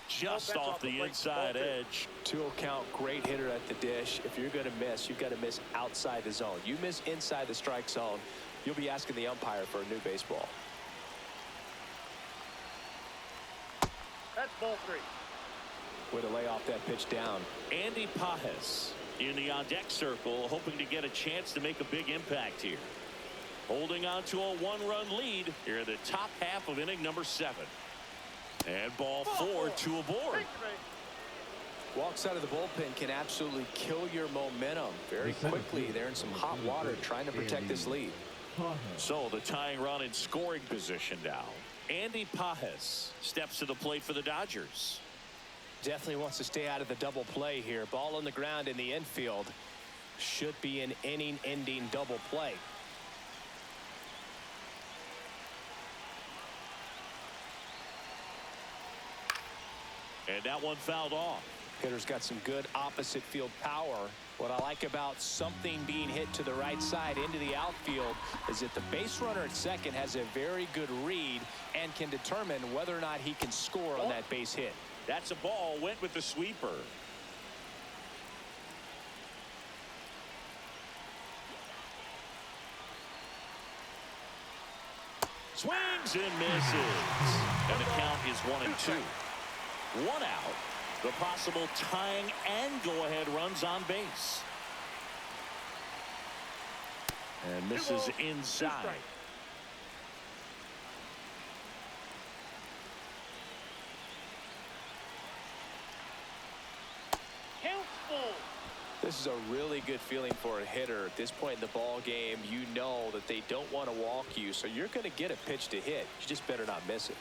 Just off the inside edge. 2-0 count, great hitter at the dish. If you're going to miss, you've got to miss outside the zone. You miss inside the strike zone, you'll be asking the umpire for a new baseball. That's ball 3. Way to lay off that pitch down. Andy Pajes in the on-deck circle, hoping to get a chance to make a big impact here. Holding on to a 1-run lead here in the top half of inning number 7. And ball 4, 2 aboard. Walks out of the bullpen can absolutely kill your momentum very quickly. They're in some hot water trying to protect this lead. So the tying run in scoring position now. Andy Pajes steps to the plate for the Dodgers. Definitely wants to stay out of the double play here. Ball on the ground in the infield. Should be an inning-ending double play. And that one fouled off. Hitter's got some good opposite field power. What I like about something being hit to the right side into the outfield is that the base runner at second has a very good read and can determine whether or not he can score on that base hit. That's a ball, went with the sweeper. Swings and misses. And the count is 1-2. 1 out. The possible tying and go-ahead runs on base. And misses inside. This is a really good feeling for a hitter. At this point in the ball game, you know that they don't want to walk you, so you're going to get a pitch to hit. You just better not miss it.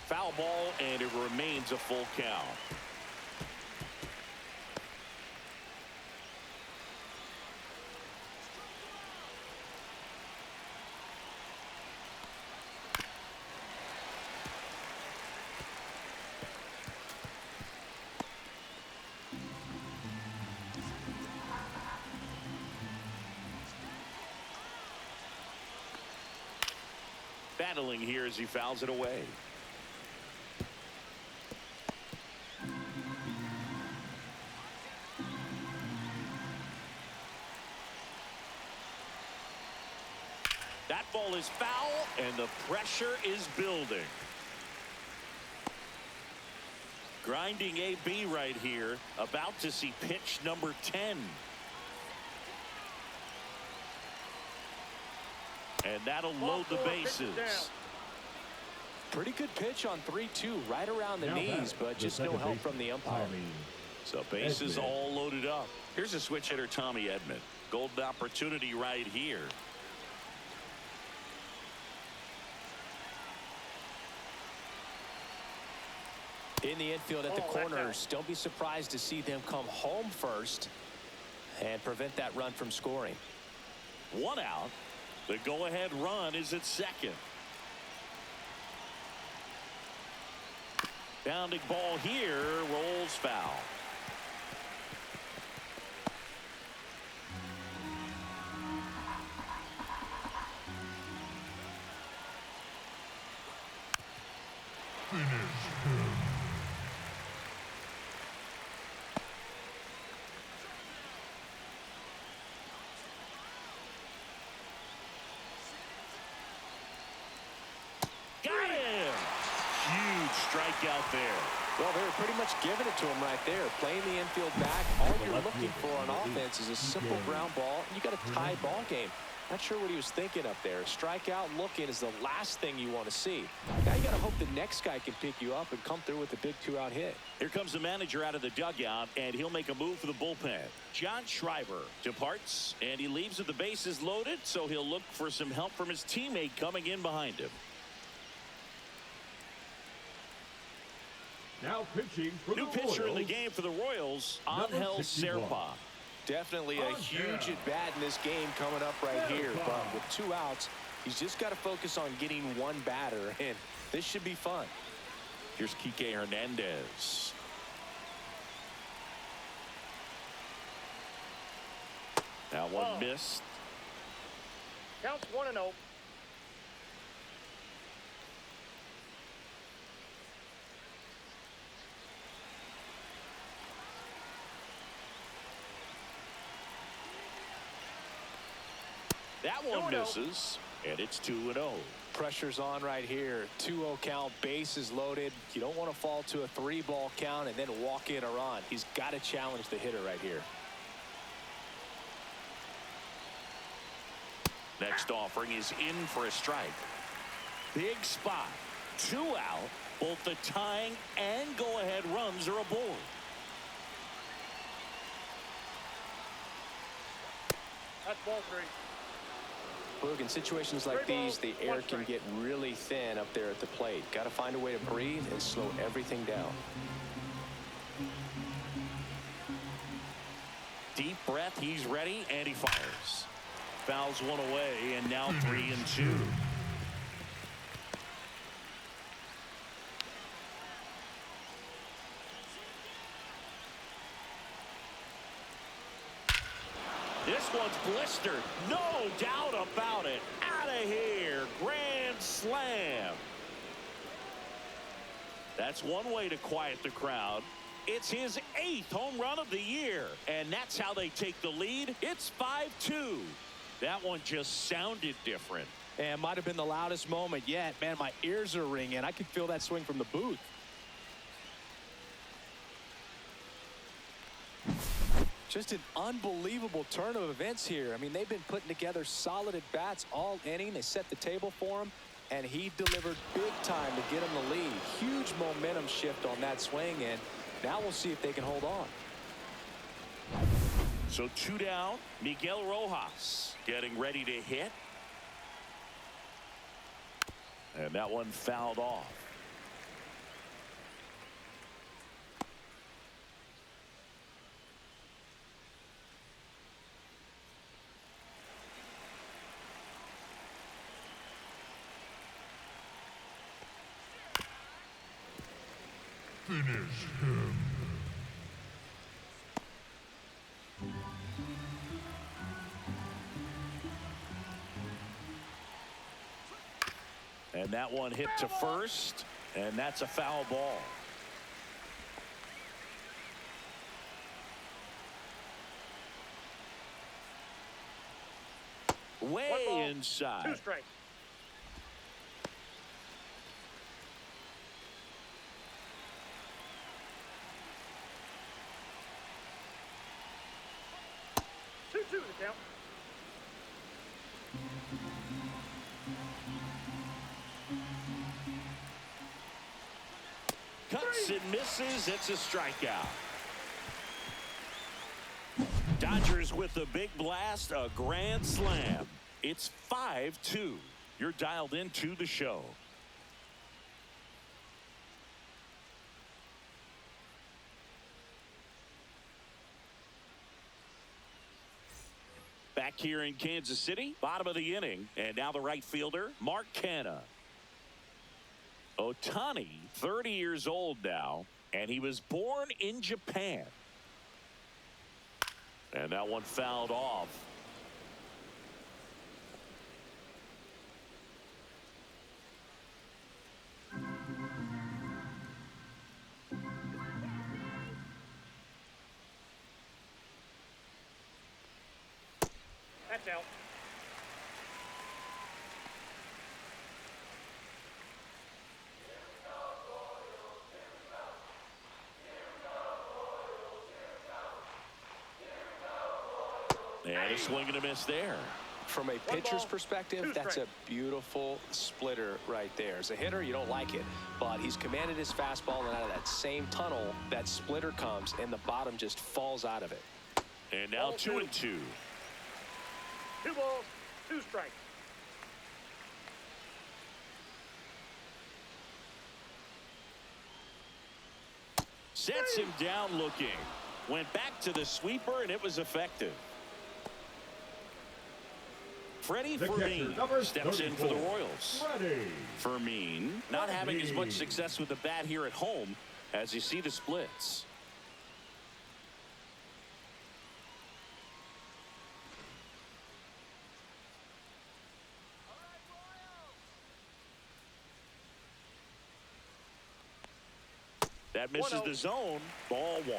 Foul ball, and it remains a full count. Battling here as he fouls it away. That ball is foul, and the pressure is building. Grinding AB right here, about to see pitch number 10. And that'll load the bases. Pretty good pitch on 3-2, right around the knees, but just no help from the umpire. So bases all loaded up. Here's a switch hitter, Tommy Edman. Golden opportunity right here. In the infield at the corners, don't be surprised to see them come home first and prevent that run from scoring. 1 out. The go-ahead run is at second. Bounding ball here, rolls foul. strikeout there. Well, they were pretty much giving it to him right there. Playing the infield back. All you're looking for on offense is a simple ground ball. You got a tie ball game. Not sure what he was thinking up there. A strikeout looking is the last thing you want to see. Now you got to hope the next guy can pick you up and come through with a big 2-out hit. Here comes the manager out of the dugout, and he'll make a move for the bullpen. John Schreiber departs, and he leaves with the bases loaded, so he'll look for some help from his teammate coming in behind him. Now pitching for New the pitcher in the Royals, game for the Royals, number Angel 61. Serpa. Definitely a huge at-bat in this game coming up right here. But with 2 outs, he's just got to focus on getting one batter, and this should be fun. Here's Kike Hernandez. That one missed. Counts 1-0. That one misses, and it's 2-0. Pressure's on right here. 2-0 count, bases loaded. You don't want to fall to a 3-ball count and then walk in or on. He's got to challenge the hitter right here. Next offering is in for a strike. Big spot. 2 out. Both the tying and go-ahead runs are aboard. That's ball 3. Boog, in situations like these, the air can get really thin up there at the plate. Got to find a way to breathe and slow everything down. Deep breath, he's ready, and he fires. Fouls one away, and now 3-2. This one's blistered. No doubt about it. Out of here. Grand slam. That's one way to quiet the crowd. It's his 8th home run of the year. And that's how they take the lead. It's 5-2. That one just sounded different. And might have been the loudest moment yet. Man, my ears are ringing. I could feel that swing from the booth. Just an unbelievable turn of events here. I mean, they've been putting together solid at-bats all inning. They set the table for him, and he delivered big time to get him the lead. Huge momentum shift on that swing, and now we'll see if they can hold on. So 2 down. Miguel Rojas getting ready to hit. And that one fouled off. Finish him. And that one hit to first, and that's a foul ball. Way inside. 2 strikes. The count. Cuts and misses. It's a strikeout. Dodgers with a big blast, a grand slam. It's 5-2. You're dialed into the show. Back here in Kansas City, bottom of the inning, and now the right fielder, Mark Canha. Ohtani, 30 years old now, and he was born in Japan. And that one fouled off. That's out. And a swing and a miss there. From a pitcher's perspective, that's a beautiful splitter right there. As a hitter, you don't like it, but he's commanded his fastball, and out of that same tunnel, that splitter comes, and the bottom just falls out of it. And now 2-2. 2 balls, 2 strikes. Sets him down looking. Went back to the sweeper, and it was effective. Freddie Fermin steps in for the Royals. Fermin not having as much success with the bat here at home as you see the splits. That misses the zone. Ball 1.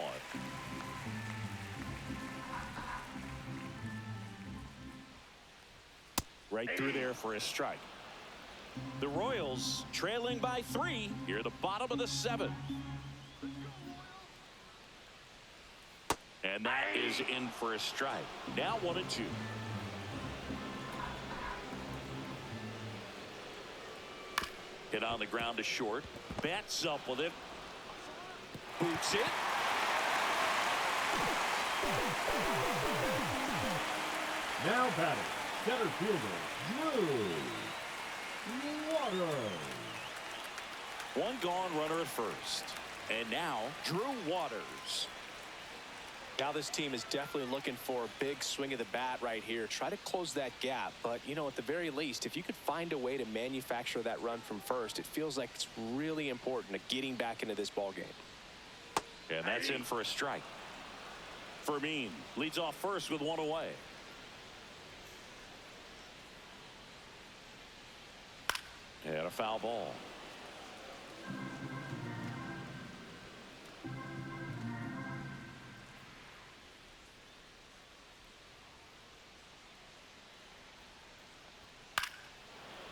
Right through there for a strike. The Royals trailing by 3 here, the bottom of the 7th. And that is in for a strike. Now 1-2. Hit on the ground to short. Bats up with it. Boots it. Now batting, center fielder, Drew Waters. One gone runner at first. And now Drew Waters. Now this team is definitely looking for a big swing of the bat right here. Try to close that gap. But, you know, at the very least, if you could find a way to manufacture that run from first, it feels like it's really important to getting back into this ball game. And that's in for a strike. Fermin leads off first with 1 away. And a foul ball.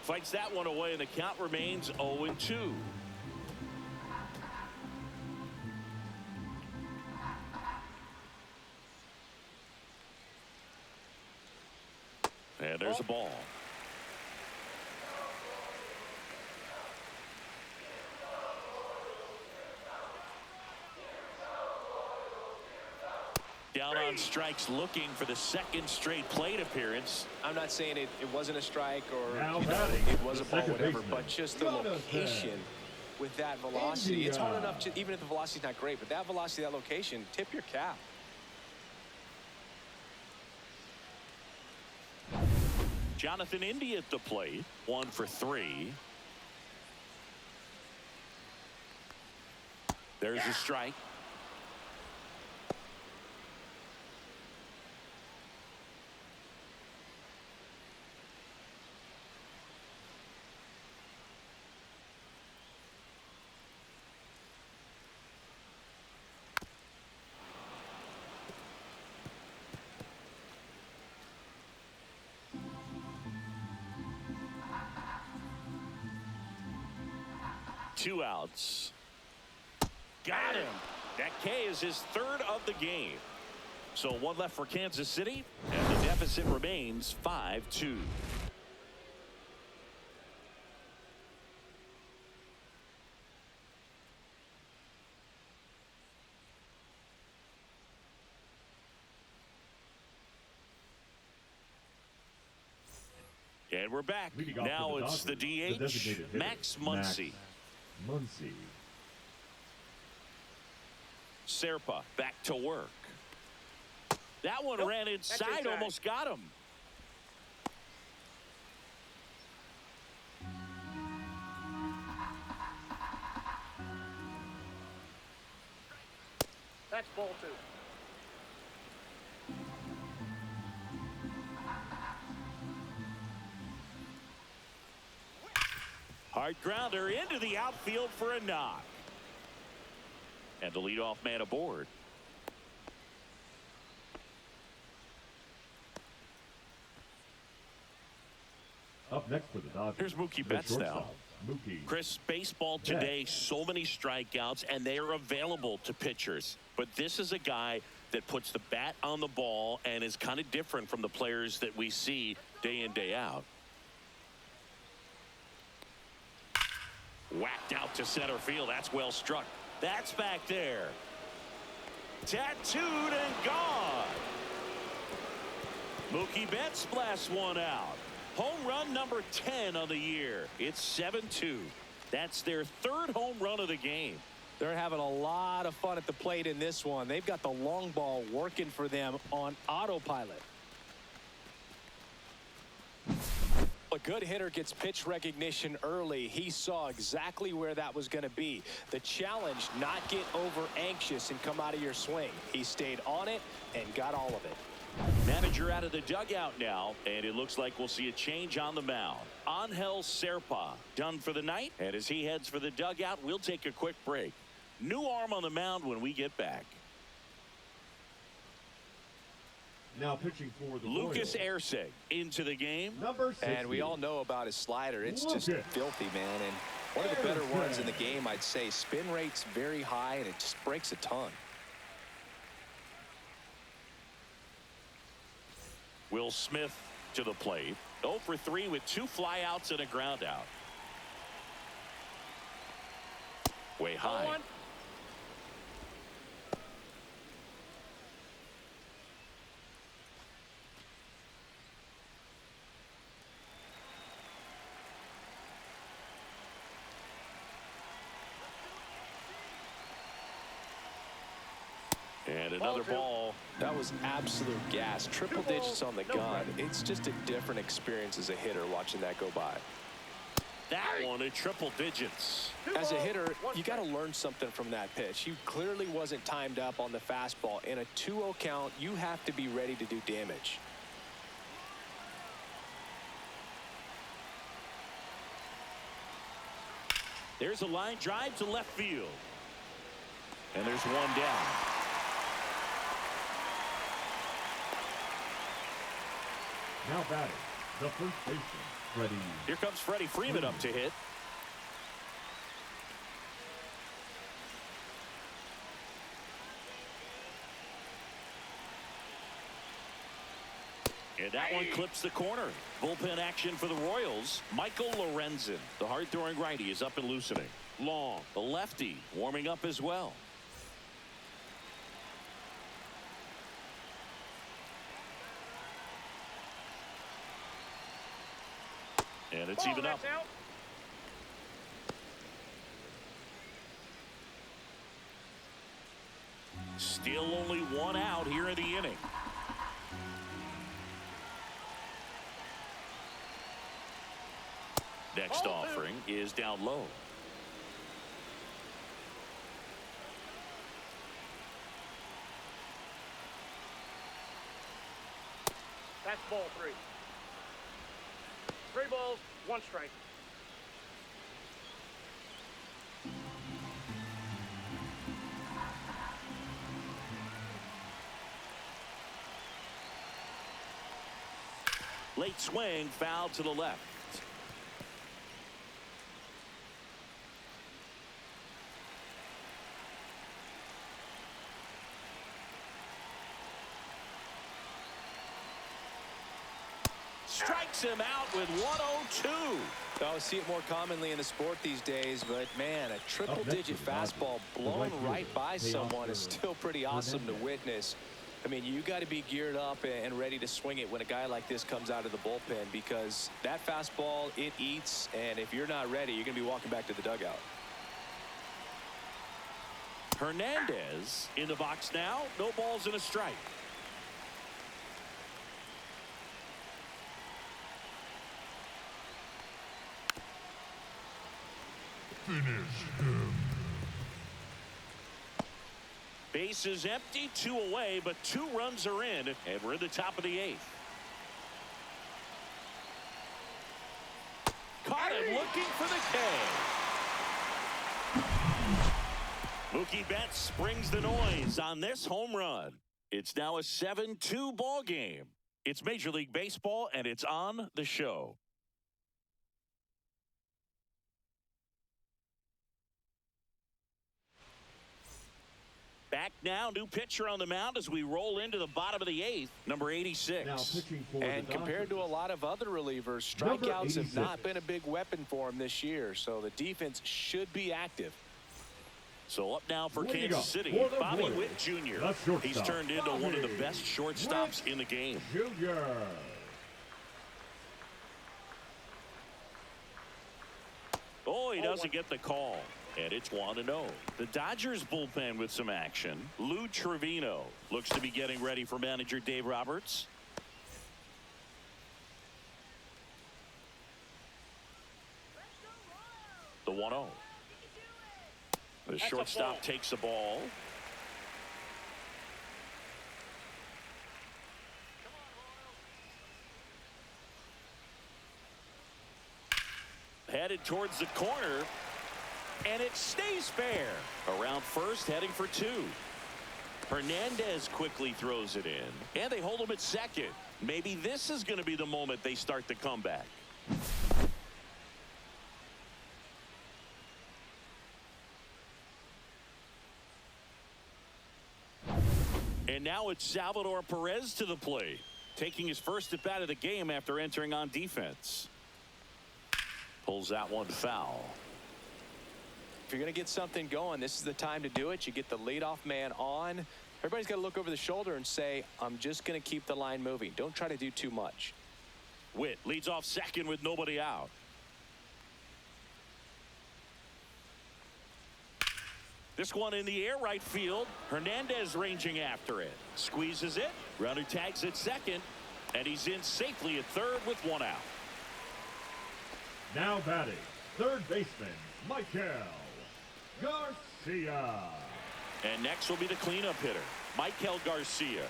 Fights that one away, and the count remains 0-2. And there's a ball. Down on strikes, looking for the 2nd straight plate appearance. I'm not saying it wasn't a strike or it was a ball, whatever, but just the location with that velocity. It's hard enough, to, even if the velocity's not great, but that velocity, that location, tip your cap. Jonathan Indy at the plate, 1 for 3. There's a strike. Two outs. Got him. That K is his 3rd of the game. So 1 left for Kansas City, and the deficit remains 5-2. And we're back. Now it's the DH, Max Muncy. Serpa back to work. That one ran inside, almost got him. That's ball 2. Hard grounder into the outfield for a knock. And the leadoff man aboard. Up next for the Dodgers. Here's Mookie Betts now. Chris, baseball today, so many strikeouts, and they are available to pitchers. But this is a guy that puts the bat on the ball and is kind of different from the players that we see day in, day out. Whacked out to center field. That's well struck. That's back there. Tattooed and gone. Mookie Betts blasts one out. Home run number 10 on the year. It's 7-2. That's their third home run of the game. They're having a lot of fun at the plate in this one. They've got the long ball working for them on autopilot. A good hitter gets pitch recognition early. He saw exactly where that was going to be. The challenge, not get over anxious and come out of your swing. He stayed on it and got all of it. Manager out of the dugout now, and it looks like we'll see a change on the mound. Angel Serpa done for the night, and as he heads for the dugout, we'll take a quick break. New arm on the mound when we get back. Now pitching for the Lucas Royals. Erceg into the game. Number 60. And we all know about his slider. It's just filthy, man. And one of the better ones in the game, I'd say. Spin rate's very high, and it just breaks a ton. Will Smith to the plate. 0 for 3 with 2 flyouts and a ground out. Way high. One. And another ball. That was absolute gas. Triple digits on the gun. It's just a different experience as a hitter watching that go by. That one at triple digits. As a hitter, you got to learn something from that pitch. You clearly wasn't timed up on the fastball. In a 2-0 count, you have to be ready to do damage. There's a line drive to left field. And there's one down. Now batting, the first baseman, Freddie. Here comes Freddie Freeman up to hit. And that one clips the corner. Bullpen action for the Royals. Michael Lorenzen, the hard-throwing righty, is up and loosening. Long, the lefty, warming up as well. And it's even up. Out. Still only one out here in the inning. Next offering is down low. That's ball 3. 3 balls, 1 strike. Late swing, foul to the left. Strikes him out with 102. I see it more commonly in the sport these days, but man, a triple-digit fastball blown right by someone is still pretty awesome to witness. I mean, you got to be geared up and ready to swing it when a guy like this comes out of the bullpen, because that fastball, it eats, and if you're not ready, you're going to be walking back to the dugout. Hernandez in the box now. No balls and a strike. Finish him. Base is empty, 2 away, but 2 runs are in, and we're in the top of the 8th. Caught him looking for the K. Mookie Betts springs the noise on this home run. It's now a 7-2 ball game. It's Major League Baseball, and it's on the show. Back Now, new pitcher on the mound as we roll into the bottom of the 8th, number 86. Now pitching for And the compared to a Dodgers, lot of other relievers, Number strikeouts have 86. not been a big weapon for him this year, so the defense should be active. So up now for Leading Kansas up City, for the Bobby Warriors, Witt Jr. the shortstop, He's turned into one of the Bobby best shortstops Witt in the game. Junior. Oh, he doesn't get the call. And it's 1-0. The Dodgers bullpen with some action. Lou Trevino looks to be getting ready for manager Dave Roberts. The 1-0. The shortstop takes the ball. Headed towards the corner. And it stays fair. Around first, heading for 2. Hernandez quickly throws it in. And they hold him at second. Maybe this is going to be the moment they start the comeback. And now it's Salvador Perez to the plate, taking his first at bat of the game after entering on defense. Pulls that one foul. If you're going to get something going, this is the time to do it. You get the leadoff man on. Everybody's got to look over the shoulder and say, I'm just going to keep the line moving. Don't try to do too much. Witt leads off second with nobody out. This one in the air, right field. Hernandez ranging after it. Squeezes it. Runner tags at second. And he's in safely at third with 1 out. Now batting, third baseman, Michael Garcia. And next will be the cleanup hitter, Michael Garcia.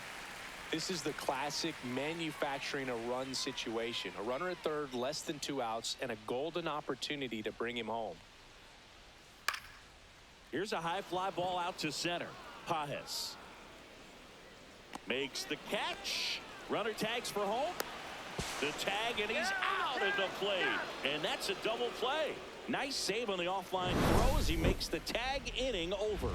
This is the classic manufacturing a run situation. A runner at third, less than 2 outs, and a golden opportunity to bring him home. Here's a high fly ball out to center. Pajes makes the catch. Runner tags for home. The tag, and he's out at the plate. And that's a double play. Nice save on the offline throw as he makes the tag inning over.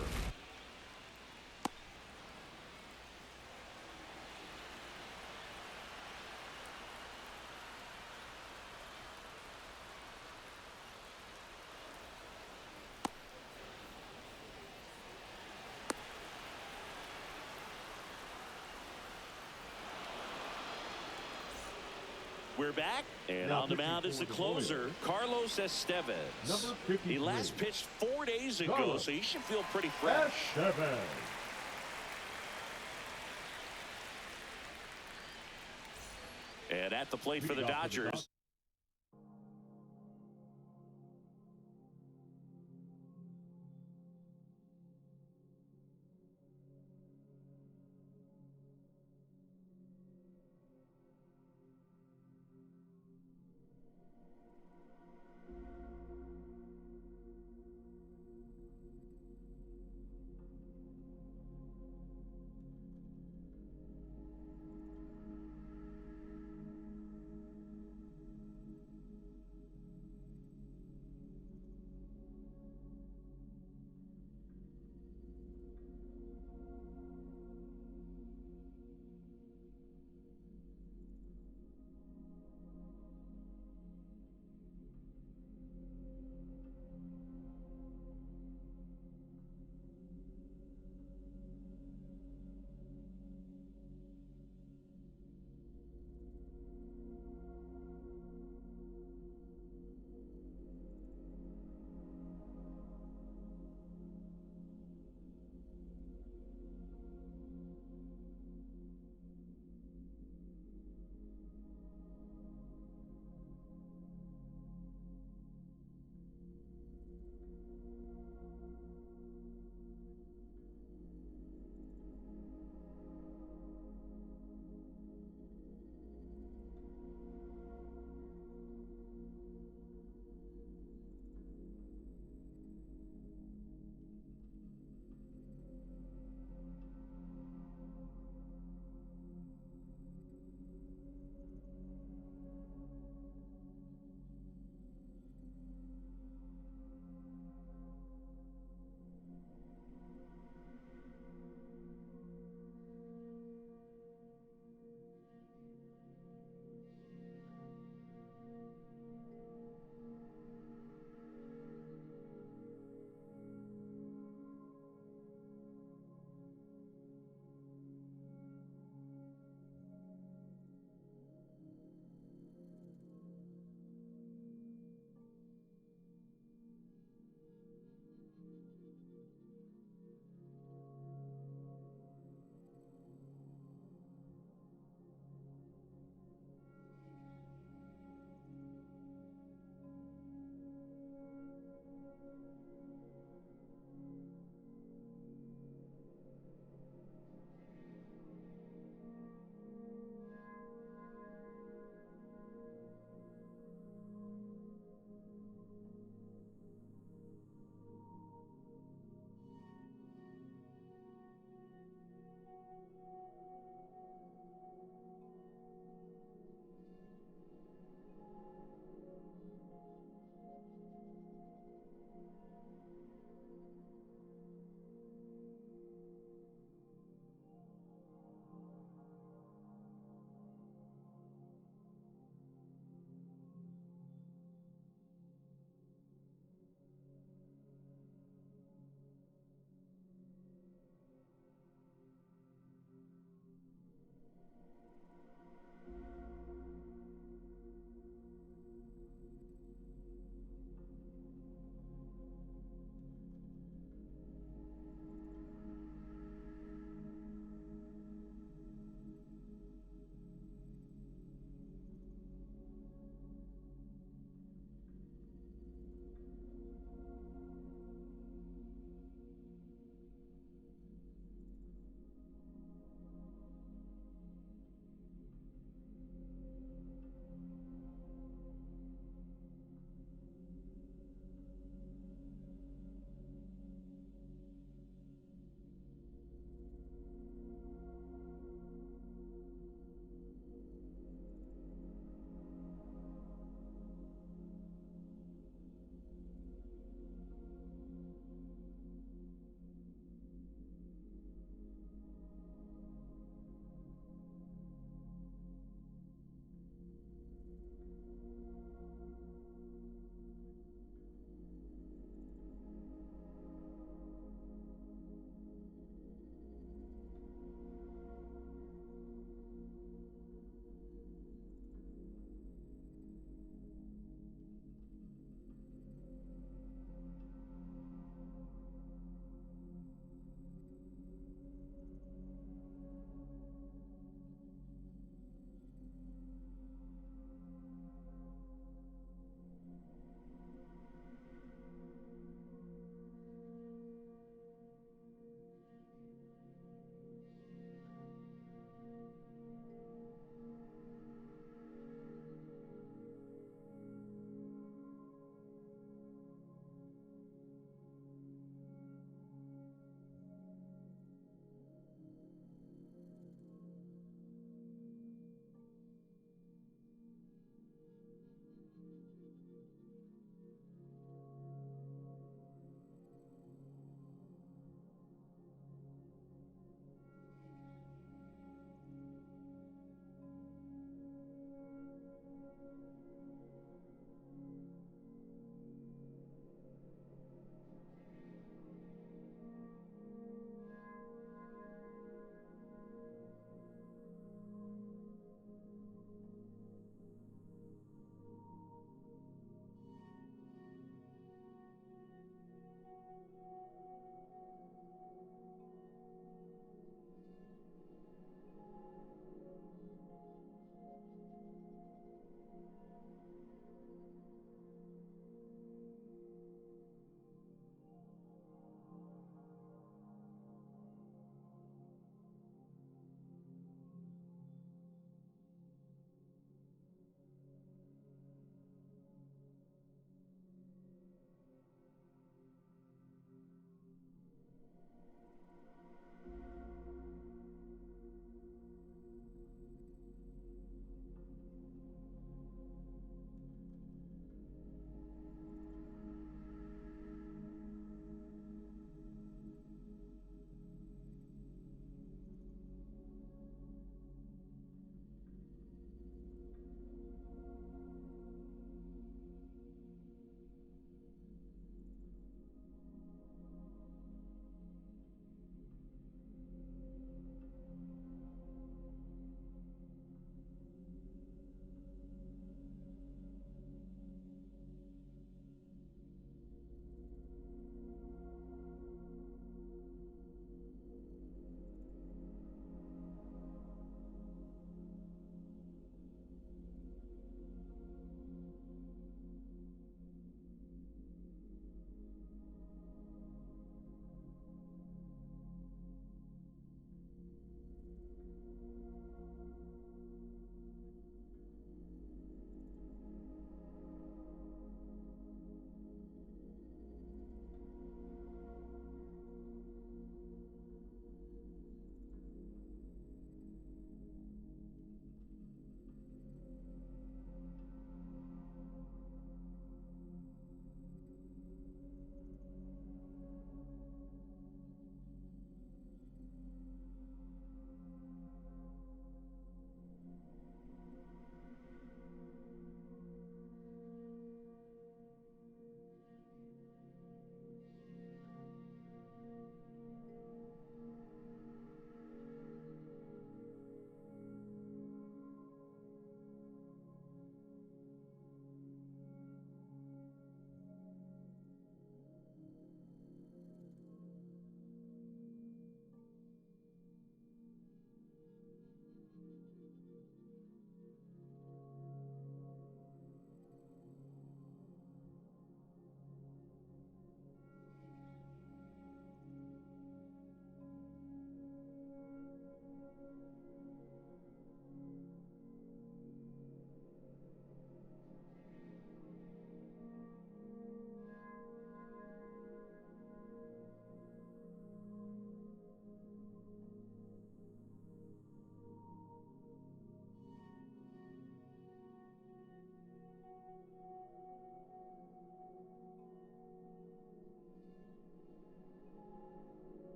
We're back, and Now on the mound is the closer, Carlos Estevez. Number 53. He last pitched 4 days ago, Carlos so he should feel pretty fresh. Estevez. And at the plate for the Leading off for the Dodgers,